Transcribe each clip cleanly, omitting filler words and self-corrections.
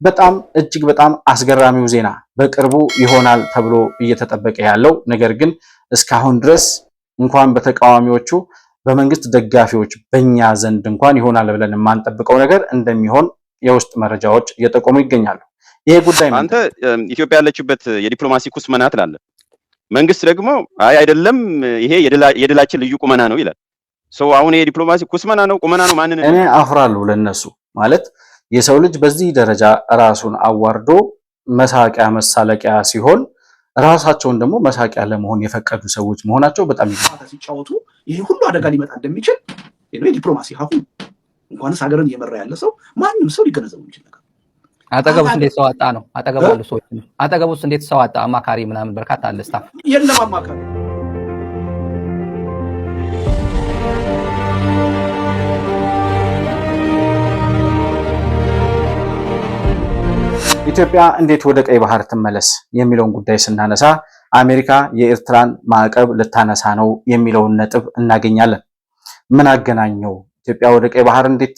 በጣም እጅግ በጣም አስገራሚው ዜና በቅርቡ ይሆናል ተብሎ እየተጠበቀ ያለው ነገር ግን እስካሁን ድረስ እንኳን በተቃዋሚዎቹ በመንግስት ደጋፊዎች በእኛ ዘንድ እንኳን ይሆናል ብለን የማንጠብቀው ነገር እንደሚሆን የውስጥ መረጃዎች እየጠቆሙ ይገኛሉ። ይሄ ጉዳይ አንተ ኢትዮጵያ ያለችበት የዲፕሎማሲ ኩስመና ትላለህ፣ መንግስት ደግሞ አይ አይደለም ይሄ የድላችን ልዩ ቁመና ነው ይላል። አሁን ይሄ ዲፕሎማሲ ኩስመና ነው ቁመና ነው ማንን እኔ አፍራለሁ ለነሱ ማለት የሰው ልጅ በዚህ ደረጃ ራሱን አዋርዶ መሳቂያ መሳለቂያ ሲሆን ራሳቸውን ደግሞ መሳቂያ ለመሆን የፈቀዱ ሰዎች መሆናቸው በጣም ሲጫወቱ ይሄ ሁሉ አደጋ ሊመጣ እንደሚችል የዲፕሎማሲ ሀሁ እንኳንስ ሀገርን እየመራ ያለ ሰው ማንም ሰው ሊገነዘቡ የሚችል ነገር አጠገቡስ እንዴት ሰው አጣ ነው አጠገቡ ያሉ ሰዎች አጠገቡስ እንዴት ሰው አጣ አማካሪ ምናምን በርካታ አለ ስታፍ የለም አማካሪ ኢትዮጵያ እንዴት ወደ ቀይ ባህር ትመለስ የሚለውን ጉዳይ ስናነሳ አሜሪካ የኤርትራን ማዕቀብ ልታነሳ ነው የሚለውን ነጥብ እናገኛለን። ምን አገናኘው? ኢትዮጵያ ወደ ቀይ ባህር እንዴት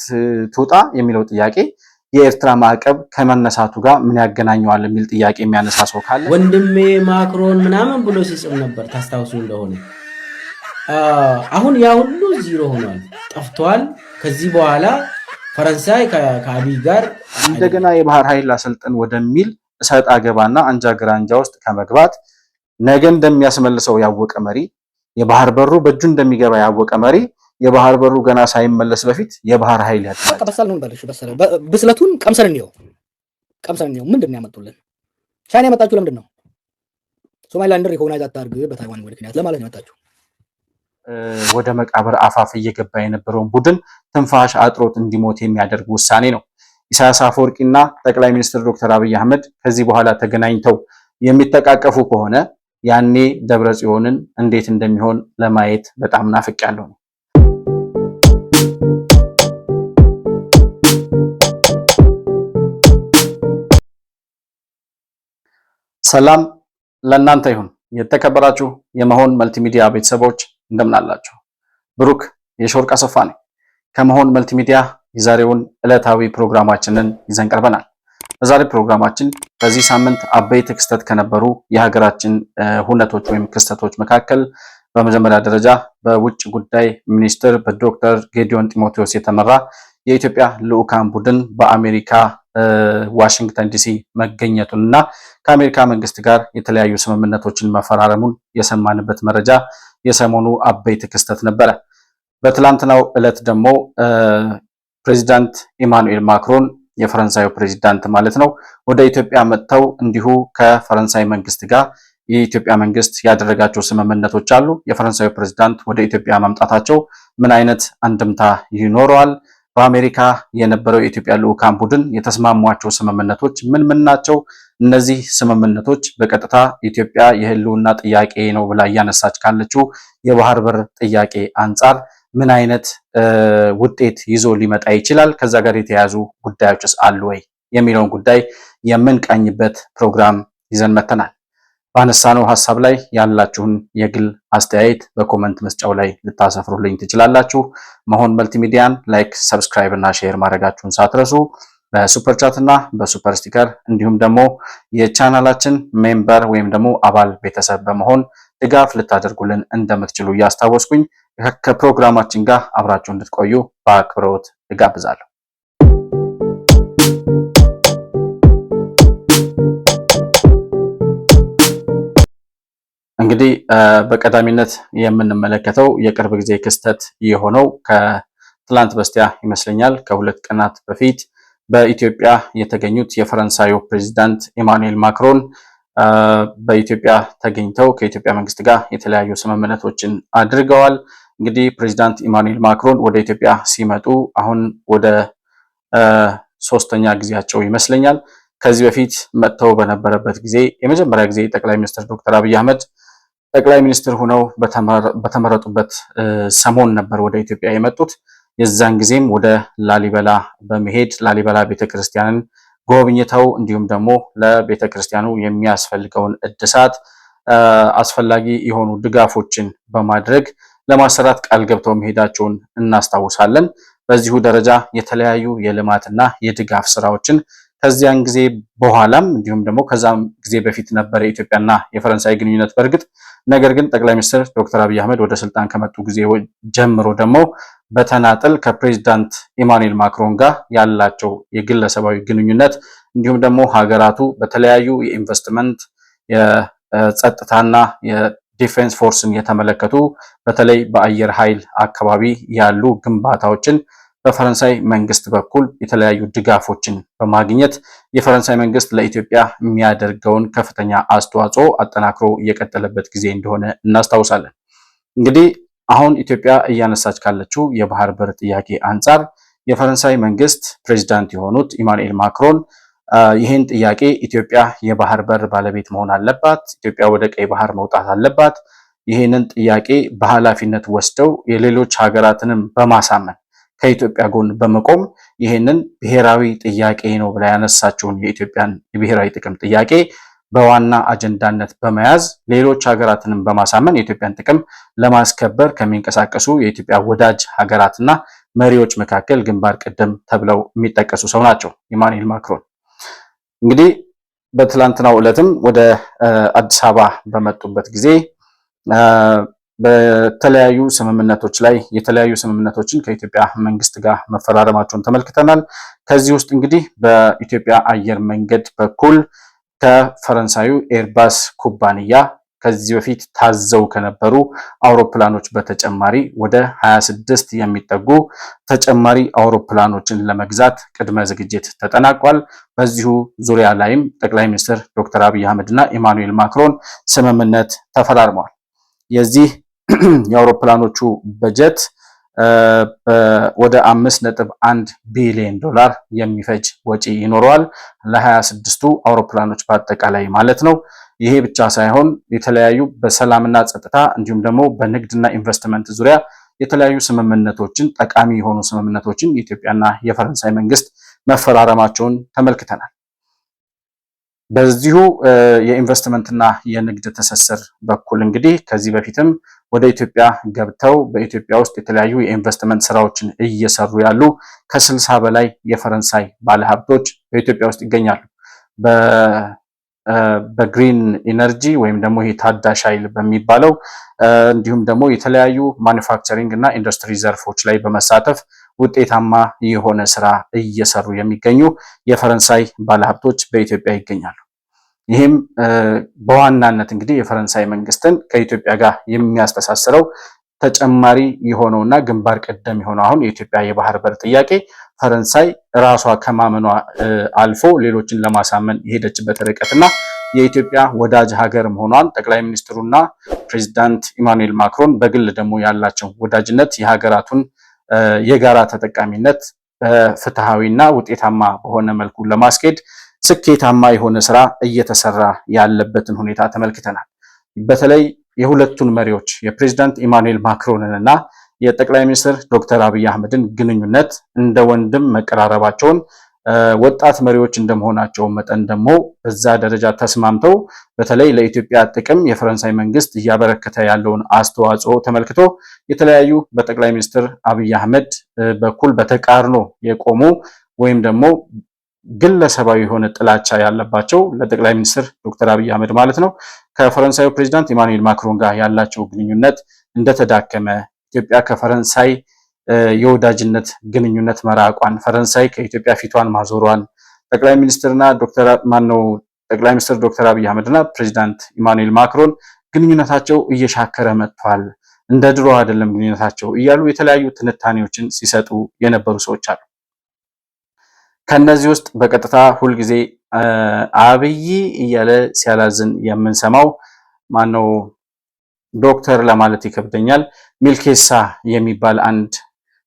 ትውጣ የሚለው ጥያቄ የኤርትራ ማዕቀብ ከመነሳቱ ጋር ምን ያገናኘዋል የሚል ጥያቄ የሚያነሳ ሰው ካለ ወንድሜ ማክሮን ምናምን ብሎ ሲጽፍ ነበር ታስታውሱ እንደሆነ። አሁን ያ ሁሉ ዜሮ ሆኗል፣ ጠፍቷል። ከዚህ በኋላ ፈረንሳይ ከአቢይ ጋር እንደገና የባህር ኃይል አሰልጥን ወደሚል እሰጥ አገባና አንጃ ግራንጃ ውስጥ ከመግባት ነገ እንደሚያስመልሰው ያወቀ መሪ፣ የባህር በሩ በእጁ እንደሚገባ ያወቀ መሪ የባህር በሩ ገና ሳይመለስ በፊት የባህር ኃይል ያጣ በሰል ነው ባልሽ ብስለቱን ቀምሰን ነው ምንድነው ያመጡልን? ቻይና ያመጣችሁ ለምንድን ነው? ሶማሊላንድ ሪኮግናይዝ አታርግ በታይዋን ምክንያት ለማለት ነው ያመጣችሁ። ወደ መቃብር አፋፍ እየገባ የነበረውን ቡድን ትንፋሽ አጥሮት እንዲሞት የሚያደርግ ውሳኔ ነው። ኢሳያስ አፈወርቂና ጠቅላይ ሚኒስትር ዶክተር አብይ አህመድ ከዚህ በኋላ ተገናኝተው የሚተቃቀፉ ከሆነ ያኔ ደብረ ጽዮንን እንዴት እንደሚሆን ለማየት በጣም ናፍቄያለሁ። ሰላም ለእናንተ ይሁን። የተከበራችሁ የመሆን መልቲሚዲያ ቤተሰቦች እንደምን አላችሁ? ብሩክ የሾርቅ አሰፋ ነኝ ከመሆን መልቲሚዲያ። የዛሬውን ዕለታዊ ፕሮግራማችንን ይዘን ቀርበናል። በዛሬ ፕሮግራማችን በዚህ ሳምንት አበይት ክስተት ከነበሩ የሀገራችን ሁነቶች ወይም ክስተቶች መካከል በመጀመሪያ ደረጃ በውጭ ጉዳይ ሚኒስትር በዶክተር ጌዲዮን ጢሞቴዎስ የተመራ የኢትዮጵያ ልዑካን ቡድን በአሜሪካ ዋሽንግተን ዲሲ መገኘቱንና ከአሜሪካ መንግስት ጋር የተለያዩ ስምምነቶችን መፈራረሙን የሰማንበት መረጃ የሰሞኑ አበይት ክስተት ነበረ። በትላንትናው ዕለት ደግሞ ፕሬዚዳንት ኢማኑኤል ማክሮን የፈረንሳዩ ፕሬዚዳንት ማለት ነው ወደ ኢትዮጵያ መጥተው እንዲሁ ከፈረንሳይ መንግስት ጋር የኢትዮጵያ መንግስት ያደረጋቸው ስምምነቶች አሉ። የፈረንሳዩ ፕሬዚዳንት ወደ ኢትዮጵያ መምጣታቸው ምን አይነት አንድምታ ይኖረዋል? በአሜሪካ የነበረው የኢትዮጵያ ልዑካን ቡድን የተስማሟቸው ስምምነቶች ምን ምን ናቸው? እነዚህ ስምምነቶች በቀጥታ ኢትዮጵያ የህልውና ጥያቄ ነው ብላ እያነሳች ካለችው የባህር በር ጥያቄ አንጻር ምን አይነት ውጤት ይዞ ሊመጣ ይችላል? ከዛ ጋር የተያያዙ ጉዳዮችስ አሉ ወይ የሚለውን ጉዳይ የምንቃኝበት ፕሮግራም ይዘን መተናል። ባነሳነው ሐሳብ ላይ ያላችሁን የግል አስተያየት በኮመንት መስጫው ላይ ልታሰፍሩልኝ ትችላላችሁ። መሆን መልቲሚዲያን ላይክ፣ ሰብስክራይብ እና ሼር ማድረጋችሁን ሳትረሱ በሱፐር ቻት እና በሱፐር ስቲከር እንዲሁም ደግሞ የቻናላችን ሜምበር ወይም ደግሞ አባል ቤተሰብ በመሆን ድጋፍ ልታደርጉልን እንደምትችሉ እያስታወስኩኝ ከፕሮግራማችን ጋር አብራችሁ እንድትቆዩ በአክብሮት እጋብዛለሁ። እንግዲህ በቀዳሚነት የምንመለከተው የቅርብ ጊዜ ክስተት የሆነው ከትላንት በስቲያ ይመስለኛል ከሁለት ቀናት በፊት በኢትዮጵያ የተገኙት የፈረንሳዩ ፕሬዚዳንት ኢማኑኤል ማክሮን በኢትዮጵያ ተገኝተው ከኢትዮጵያ መንግስት ጋር የተለያዩ ስምምነቶችን አድርገዋል። እንግዲህ ፕሬዚዳንት ኢማኑኤል ማክሮን ወደ ኢትዮጵያ ሲመጡ አሁን ወደ ሶስተኛ ጊዜያቸው ይመስለኛል። ከዚህ በፊት መጥተው በነበረበት ጊዜ የመጀመሪያ ጊዜ ጠቅላይ ሚኒስትር ዶክተር አብይ አህመድ ጠቅላይ ሚኒስትር ሆነው በተመረጡበት ሰሞን ነበር ወደ ኢትዮጵያ የመጡት። የዛን ጊዜም ወደ ላሊበላ በመሄድ ላሊበላ ቤተክርስቲያንን ጎብኝተው እንዲሁም ደግሞ ለቤተክርስቲያኑ የሚያስፈልገውን እድሳት አስፈላጊ የሆኑ ድጋፎችን በማድረግ ለማሰራት ቃል ገብተው መሄዳቸውን እናስታውሳለን። በዚሁ ደረጃ የተለያዩ የልማትና የድጋፍ ስራዎችን ከዚያን ጊዜ በኋላም እንዲሁም ደግሞ ከዛም ጊዜ በፊት ነበር የኢትዮጵያና የፈረንሳይ ግንኙነት በእርግጥ ነገር ግን ጠቅላይ ሚኒስትር ዶክተር አብይ አህመድ ወደ ስልጣን ከመጡ ጊዜ ጀምሮ ደግሞ በተናጠል ከፕሬዚዳንት ኢማኑኤል ማክሮን ጋር ያላቸው የግለሰባዊ ግንኙነት እንዲሁም ደግሞ ሀገራቱ በተለያዩ የኢንቨስትመንት የጸጥታና የዲፌንስ ፎርስን የተመለከቱ በተለይ በአየር ኃይል አካባቢ ያሉ ግንባታዎችን በፈረንሳይ መንግስት በኩል የተለያዩ ድጋፎችን በማግኘት የፈረንሳይ መንግስት ለኢትዮጵያ የሚያደርገውን ከፍተኛ አስተዋጽኦ አጠናክሮ እየቀጠለበት ጊዜ እንደሆነ እናስታውሳለን። እንግዲህ አሁን ኢትዮጵያ እያነሳች ካለችው የባህር በር ጥያቄ አንጻር የፈረንሳይ መንግስት ፕሬዚዳንት የሆኑት ኢማኑኤል ማክሮን ይህን ጥያቄ ኢትዮጵያ የባህር በር ባለቤት መሆን አለባት፣ ኢትዮጵያ ወደ ቀይ ባህር መውጣት አለባት፣ ይህንን ጥያቄ በኃላፊነት ወስደው የሌሎች ሀገራትንም በማሳመን ከኢትዮጵያ ጎን በመቆም ይህንን ብሔራዊ ጥያቄ ነው ብላ ያነሳችውን የኢትዮጵያን የብሔራዊ ጥቅም ጥያቄ በዋና አጀንዳነት በመያዝ ሌሎች ሀገራትንም በማሳመን የኢትዮጵያን ጥቅም ለማስከበር ከሚንቀሳቀሱ የኢትዮጵያ ወዳጅ ሀገራትና መሪዎች መካከል ግንባር ቀደም ተብለው የሚጠቀሱ ሰው ናቸው ኢማኑኤል ማክሮን። እንግዲህ በትላንትናው ዕለትም ወደ አዲስ አበባ በመጡበት ጊዜ በተለያዩ ስምምነቶች ላይ የተለያዩ ስምምነቶችን ከኢትዮጵያ መንግስት ጋር መፈራረማቸውን ተመልክተናል። ከዚህ ውስጥ እንግዲህ በኢትዮጵያ አየር መንገድ በኩል ከፈረንሳዩ ኤርባስ ኩባንያ ከዚህ በፊት ታዘው ከነበሩ አውሮፕላኖች በተጨማሪ ወደ 26 የሚጠጉ ተጨማሪ አውሮፕላኖችን ለመግዛት ቅድመ ዝግጅት ተጠናቋል። በዚሁ ዙሪያ ላይም ጠቅላይ ሚኒስትር ዶክተር አብይ አህመድ እና ኢማኑኤል ማክሮን ስምምነት ተፈራርመዋል። የዚህ የአውሮፕላኖቹ በጀት ወደ 5.1 ቢሊዮን ዶላር የሚፈጅ ወጪ ይኖረዋል ለ26ቱ አውሮፕላኖች በአጠቃላይ ማለት ነው። ይሄ ብቻ ሳይሆን የተለያዩ በሰላምና ጸጥታ እንዲሁም ደግሞ በንግድና ኢንቨስትመንት ዙሪያ የተለያዩ ስምምነቶችን ጠቃሚ የሆኑ ስምምነቶችን የኢትዮጵያና የፈረንሳይ መንግስት መፈራረማቸውን ተመልክተናል። በዚሁ የኢንቨስትመንትና የንግድ ትስስር በኩል እንግዲህ ከዚህ በፊትም ወደ ኢትዮጵያ ገብተው በኢትዮጵያ ውስጥ የተለያዩ የኢንቨስትመንት ስራዎችን እየሰሩ ያሉ ከ60 በላይ የፈረንሳይ ባለሀብቶች በኢትዮጵያ ውስጥ ይገኛሉ። በግሪን ኢነርጂ ወይም ደግሞ ይሄ ታዳሽ ኃይል በሚባለው እንዲሁም ደግሞ የተለያዩ ማኒፋክቸሪንግ እና ኢንዱስትሪ ዘርፎች ላይ በመሳተፍ ውጤታማ የሆነ ስራ እየሰሩ የሚገኙ የፈረንሳይ ባለሀብቶች በኢትዮጵያ ይገኛሉ። ይህም በዋናነት እንግዲህ የፈረንሳይ መንግስትን ከኢትዮጵያ ጋር የሚያስተሳስረው ተጨማሪ የሆነውና ግንባር ቀደም የሆነው አሁን የኢትዮጵያ የባህር በር ጥያቄ ፈረንሳይ ራሷ ከማመኗ አልፎ ሌሎችን ለማሳመን የሄደችበት ርቀትና የኢትዮጵያ ወዳጅ ሀገር መሆኗን ጠቅላይ ሚኒስትሩና ፕሬዚዳንት ኢማኑኤል ማክሮን በግል ደግሞ ያላቸው ወዳጅነት የሀገራቱን የጋራ ተጠቃሚነት በፍትሃዊና ውጤታማ በሆነ መልኩ ለማስኬድ ስኬታማ የሆነ ስራ እየተሰራ ያለበትን ሁኔታ ተመልክተናል። በተለይ የሁለቱን መሪዎች የፕሬዚዳንት ኢማኑኤል ማክሮንን እና የጠቅላይ ሚኒስትር ዶክተር አብይ አህመድን ግንኙነት እንደ ወንድም መቀራረባቸውን ወጣት መሪዎች እንደመሆናቸው መጠን ደግሞ በዛ ደረጃ ተስማምተው በተለይ ለኢትዮጵያ ጥቅም የፈረንሳይ መንግስት እያበረከተ ያለውን አስተዋጽኦ ተመልክቶ የተለያዩ በጠቅላይ ሚኒስትር አብይ አህመድ በኩል በተቃርኖ የቆሙ ወይም ደግሞ ግለሰባዊ የሆነ ጥላቻ ያለባቸው ለጠቅላይ ሚኒስትር ዶክተር አብይ አህመድ ማለት ነው ከፈረንሳዩ ፕሬዚዳንት ኢማኑኤል ማክሮን ጋር ያላቸው ግንኙነት እንደተዳከመ ኢትዮጵያ ከፈረንሳይ የወዳጅነት ግንኙነት መራቋን ፈረንሳይ ከኢትዮጵያ ፊቷን ማዞሯን ጠቅላይ ሚኒስትር ዶክተር አብይ አህመድና ፕሬዚዳንት ኢማኑኤል ማክሮን ግንኙነታቸው እየሻከረ መጥቷል፣ እንደ ድሮ አይደለም ግንኙነታቸው እያሉ የተለያዩ ትንታኔዎችን ሲሰጡ የነበሩ ሰዎች አሉ። ከነዚህ ውስጥ በቀጥታ ሁልጊዜ አብይ እያለ ሲያላዝን የምንሰማው ማነው? ዶክተር ለማለት ይከብደኛል። ሚልኬሳ የሚባል አንድ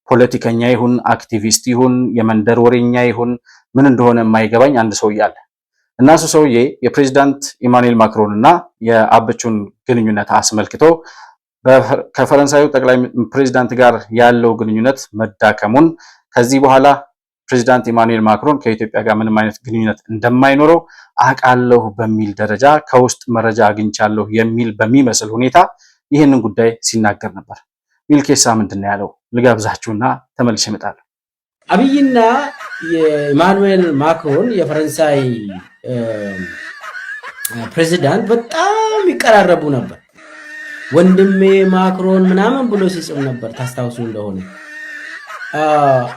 ፖለቲከኛ ይሁን አክቲቪስት ይሁን የመንደር ወሬኛ ይሁን ምን እንደሆነ የማይገባኝ አንድ ሰውዬ አለ እና እሱ ሰውዬ የፕሬዚዳንት ኢማኑኤል ማክሮን እና የአብቹን ግንኙነት አስመልክቶ ከፈረንሳዩ ጠቅላይ ፕሬዚዳንት ጋር ያለው ግንኙነት መዳከሙን ከዚህ በኋላ ፕሬዚዳንት ኢማኑኤል ማክሮን ከኢትዮጵያ ጋር ምንም አይነት ግንኙነት እንደማይኖረው አውቃለሁ በሚል ደረጃ ከውስጥ መረጃ አግኝቻለሁ የሚል በሚመስል ሁኔታ ይህንን ጉዳይ ሲናገር ነበር። ሚልኬሳ ምንድን ነው ያለው? ልጋብዛችሁና ተመልሼ እመጣለሁ። አብይና የኢማኑኤል ማክሮን የፈረንሳይ ፕሬዚዳንት በጣም ይቀራረቡ ነበር። ወንድሜ ማክሮን ምናምን ብሎ ሲጽም ነበር ታስታውሱ እንደሆነ።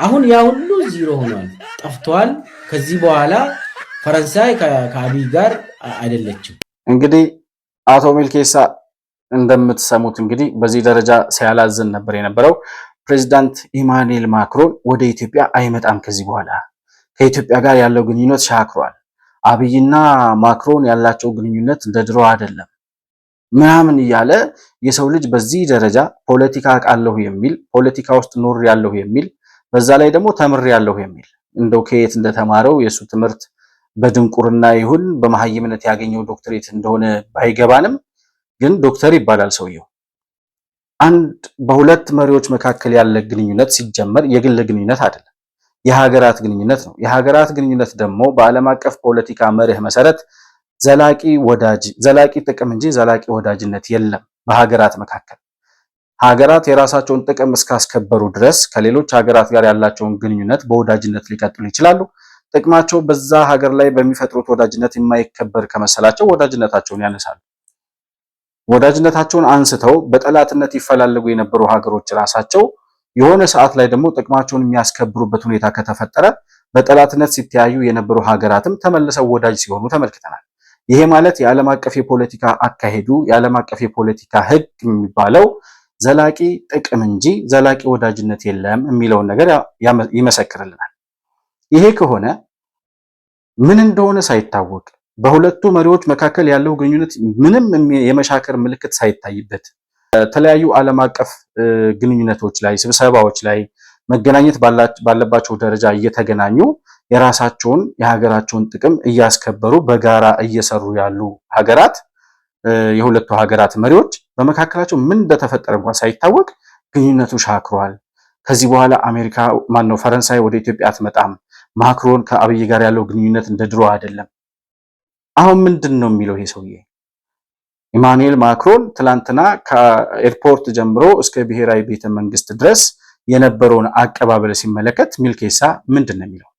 አሁን ያ ሁሉ ዚሮ ሆኗል፣ ጠፍቷል። ከዚህ በኋላ ፈረንሳይ ከአብይ ጋር አይደለችም። እንግዲህ አቶ ሚልኬሳ እንደምትሰሙት እንግዲህ በዚህ ደረጃ ሲያላዝን ነበር የነበረው። ፕሬዚዳንት ኢማኑኤል ማክሮን ወደ ኢትዮጵያ አይመጣም፣ ከዚህ በኋላ ከኢትዮጵያ ጋር ያለው ግንኙነት ሻክሯል፣ አብይና ማክሮን ያላቸው ግንኙነት እንደ ድሮ አይደለም ምናምን እያለ የሰው ልጅ በዚህ ደረጃ ፖለቲካ አውቃለሁ የሚል ፖለቲካ ውስጥ ኖር ያለሁ የሚል በዛ ላይ ደግሞ ተምር ያለሁ የሚል እንደው ከየት እንደተማረው የሱ ትምህርት በድንቁርና ይሁን በመሐይምነት ያገኘው ዶክተሬት እንደሆነ ባይገባንም ግን ዶክተር ይባላል ሰውየው። አንድ በሁለት መሪዎች መካከል ያለ ግንኙነት ሲጀመር የግል ግንኙነት አይደለም፣ የሀገራት ግንኙነት ነው። የሀገራት ግንኙነት ደግሞ በዓለም አቀፍ ፖለቲካ መርህ መሰረት ዘላቂ ጥቅም እንጂ ዘላቂ ወዳጅነት የለም በሀገራት መካከል። ሀገራት የራሳቸውን ጥቅም እስካስከበሩ ድረስ ከሌሎች ሀገራት ጋር ያላቸውን ግንኙነት በወዳጅነት ሊቀጥሉ ይችላሉ። ጥቅማቸው በዛ ሀገር ላይ በሚፈጥሩት ወዳጅነት የማይከበር ከመሰላቸው ወዳጅነታቸውን ያነሳሉ። ወዳጅነታቸውን አንስተው በጠላትነት ይፈላለጉ የነበሩ ሀገሮች ራሳቸው የሆነ ሰዓት ላይ ደግሞ ጥቅማቸውን የሚያስከብሩበት ሁኔታ ከተፈጠረ በጠላትነት ሲተያዩ የነበሩ ሀገራትም ተመልሰው ወዳጅ ሲሆኑ ተመልክተናል። ይሄ ማለት የዓለም አቀፍ የፖለቲካ አካሄዱ የዓለም አቀፍ የፖለቲካ ሕግ የሚባለው ዘላቂ ጥቅም እንጂ ዘላቂ ወዳጅነት የለም የሚለውን ነገር ይመሰክርልናል። ይሄ ከሆነ ምን እንደሆነ ሳይታወቅ በሁለቱ መሪዎች መካከል ያለው ግንኙነት ምንም የመሻከር ምልክት ሳይታይበት የተለያዩ ዓለም አቀፍ ግንኙነቶች ላይ ስብሰባዎች ላይ መገናኘት ባለባቸው ደረጃ እየተገናኙ የራሳቸውን የሀገራቸውን ጥቅም እያስከበሩ በጋራ እየሰሩ ያሉ ሀገራት የሁለቱ ሀገራት መሪዎች በመካከላቸው ምን እንደተፈጠረ እንኳን ሳይታወቅ ግንኙነቱ ሻክሯል። ከዚህ በኋላ ፈረንሳይ ወደ ኢትዮጵያ አትመጣም፣ ማክሮን ከአብይ ጋር ያለው ግንኙነት እንደ ድሮ አይደለም። አሁን ምንድን ነው የሚለው ይሄ ሰውዬ? ኢማኑኤል ማክሮን ትላንትና ከኤርፖርት ጀምሮ እስከ ብሔራዊ ቤተ መንግስት ድረስ የነበረውን አቀባበል ሲመለከት ሚልኬሳ ምንድን ነው የሚለው?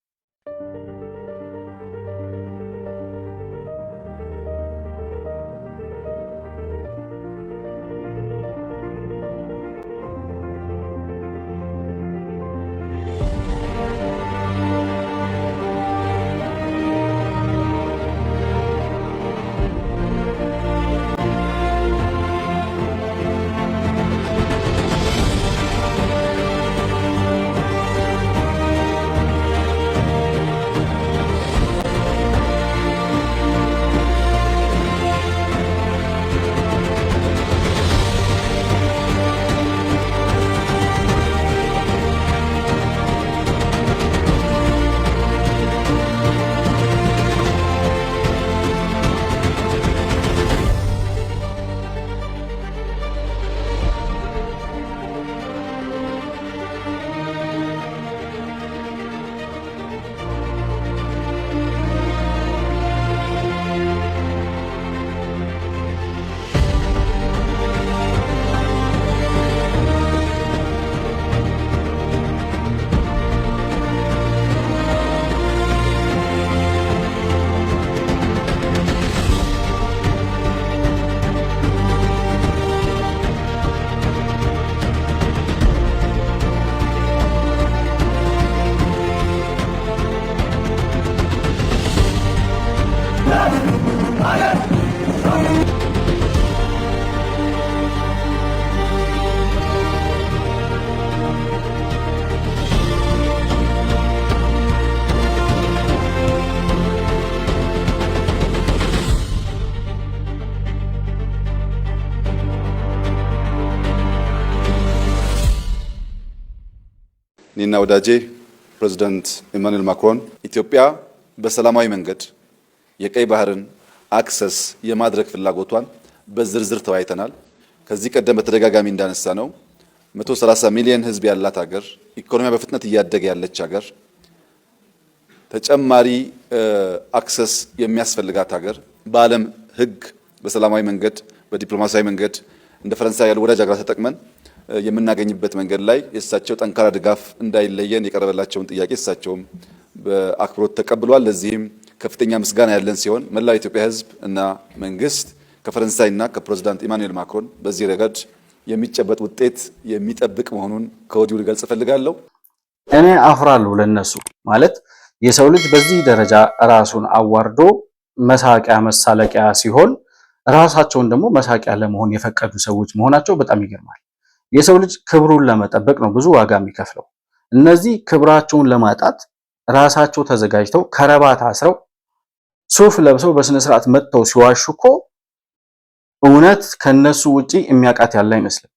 እኔና ወዳጄ ፕሬዝዳንት ኢማኑኤል ማክሮን ኢትዮጵያ በሰላማዊ መንገድ የቀይ ባህርን አክሰስ የማድረግ ፍላጎቷን በዝርዝር ተወያይተናል። ከዚህ ቀደም በተደጋጋሚ እንዳነሳ ነው 130 ሚሊዮን ሕዝብ ያላት ሀገር፣ ኢኮኖሚያ በፍጥነት እያደገ ያለች ሀገር፣ ተጨማሪ አክሰስ የሚያስፈልጋት ሀገር፣ በዓለም ሕግ በሰላማዊ መንገድ በዲፕሎማሲያዊ መንገድ እንደ ፈረንሳይ ያሉ ወዳጅ ሀገራት ተጠቅመን የምናገኝበት መንገድ ላይ የእሳቸው ጠንካራ ድጋፍ እንዳይለየን የቀረበላቸውን ጥያቄ እሳቸውም በአክብሮት ተቀብሏል። ለዚህም ከፍተኛ ምስጋና ያለን ሲሆን መላው የኢትዮጵያ ሕዝብ እና መንግስት ከፈረንሳይና ከፕሬዝዳንት ኢማኑኤል ማክሮን በዚህ ረገድ የሚጨበጥ ውጤት የሚጠብቅ መሆኑን ከወዲሁ ልገልጽ እፈልጋለሁ። እኔ አፍራለሁ ለነሱ ማለት የሰው ልጅ በዚህ ደረጃ ራሱን አዋርዶ መሳቂያ መሳለቂያ ሲሆን ራሳቸውን ደግሞ መሳቂያ ለመሆን የፈቀዱ ሰዎች መሆናቸው በጣም ይገርማል። የሰው ልጅ ክብሩን ለመጠበቅ ነው ብዙ ዋጋ የሚከፍለው። እነዚህ ክብራቸውን ለማጣት ራሳቸው ተዘጋጅተው ከረባት አስረው ሱፍ ለብሰው በስነ ስርዓት መጥተው ሲዋሹ እኮ እውነት ከነሱ ውጪ የሚያውቃት ያለ አይመስልም።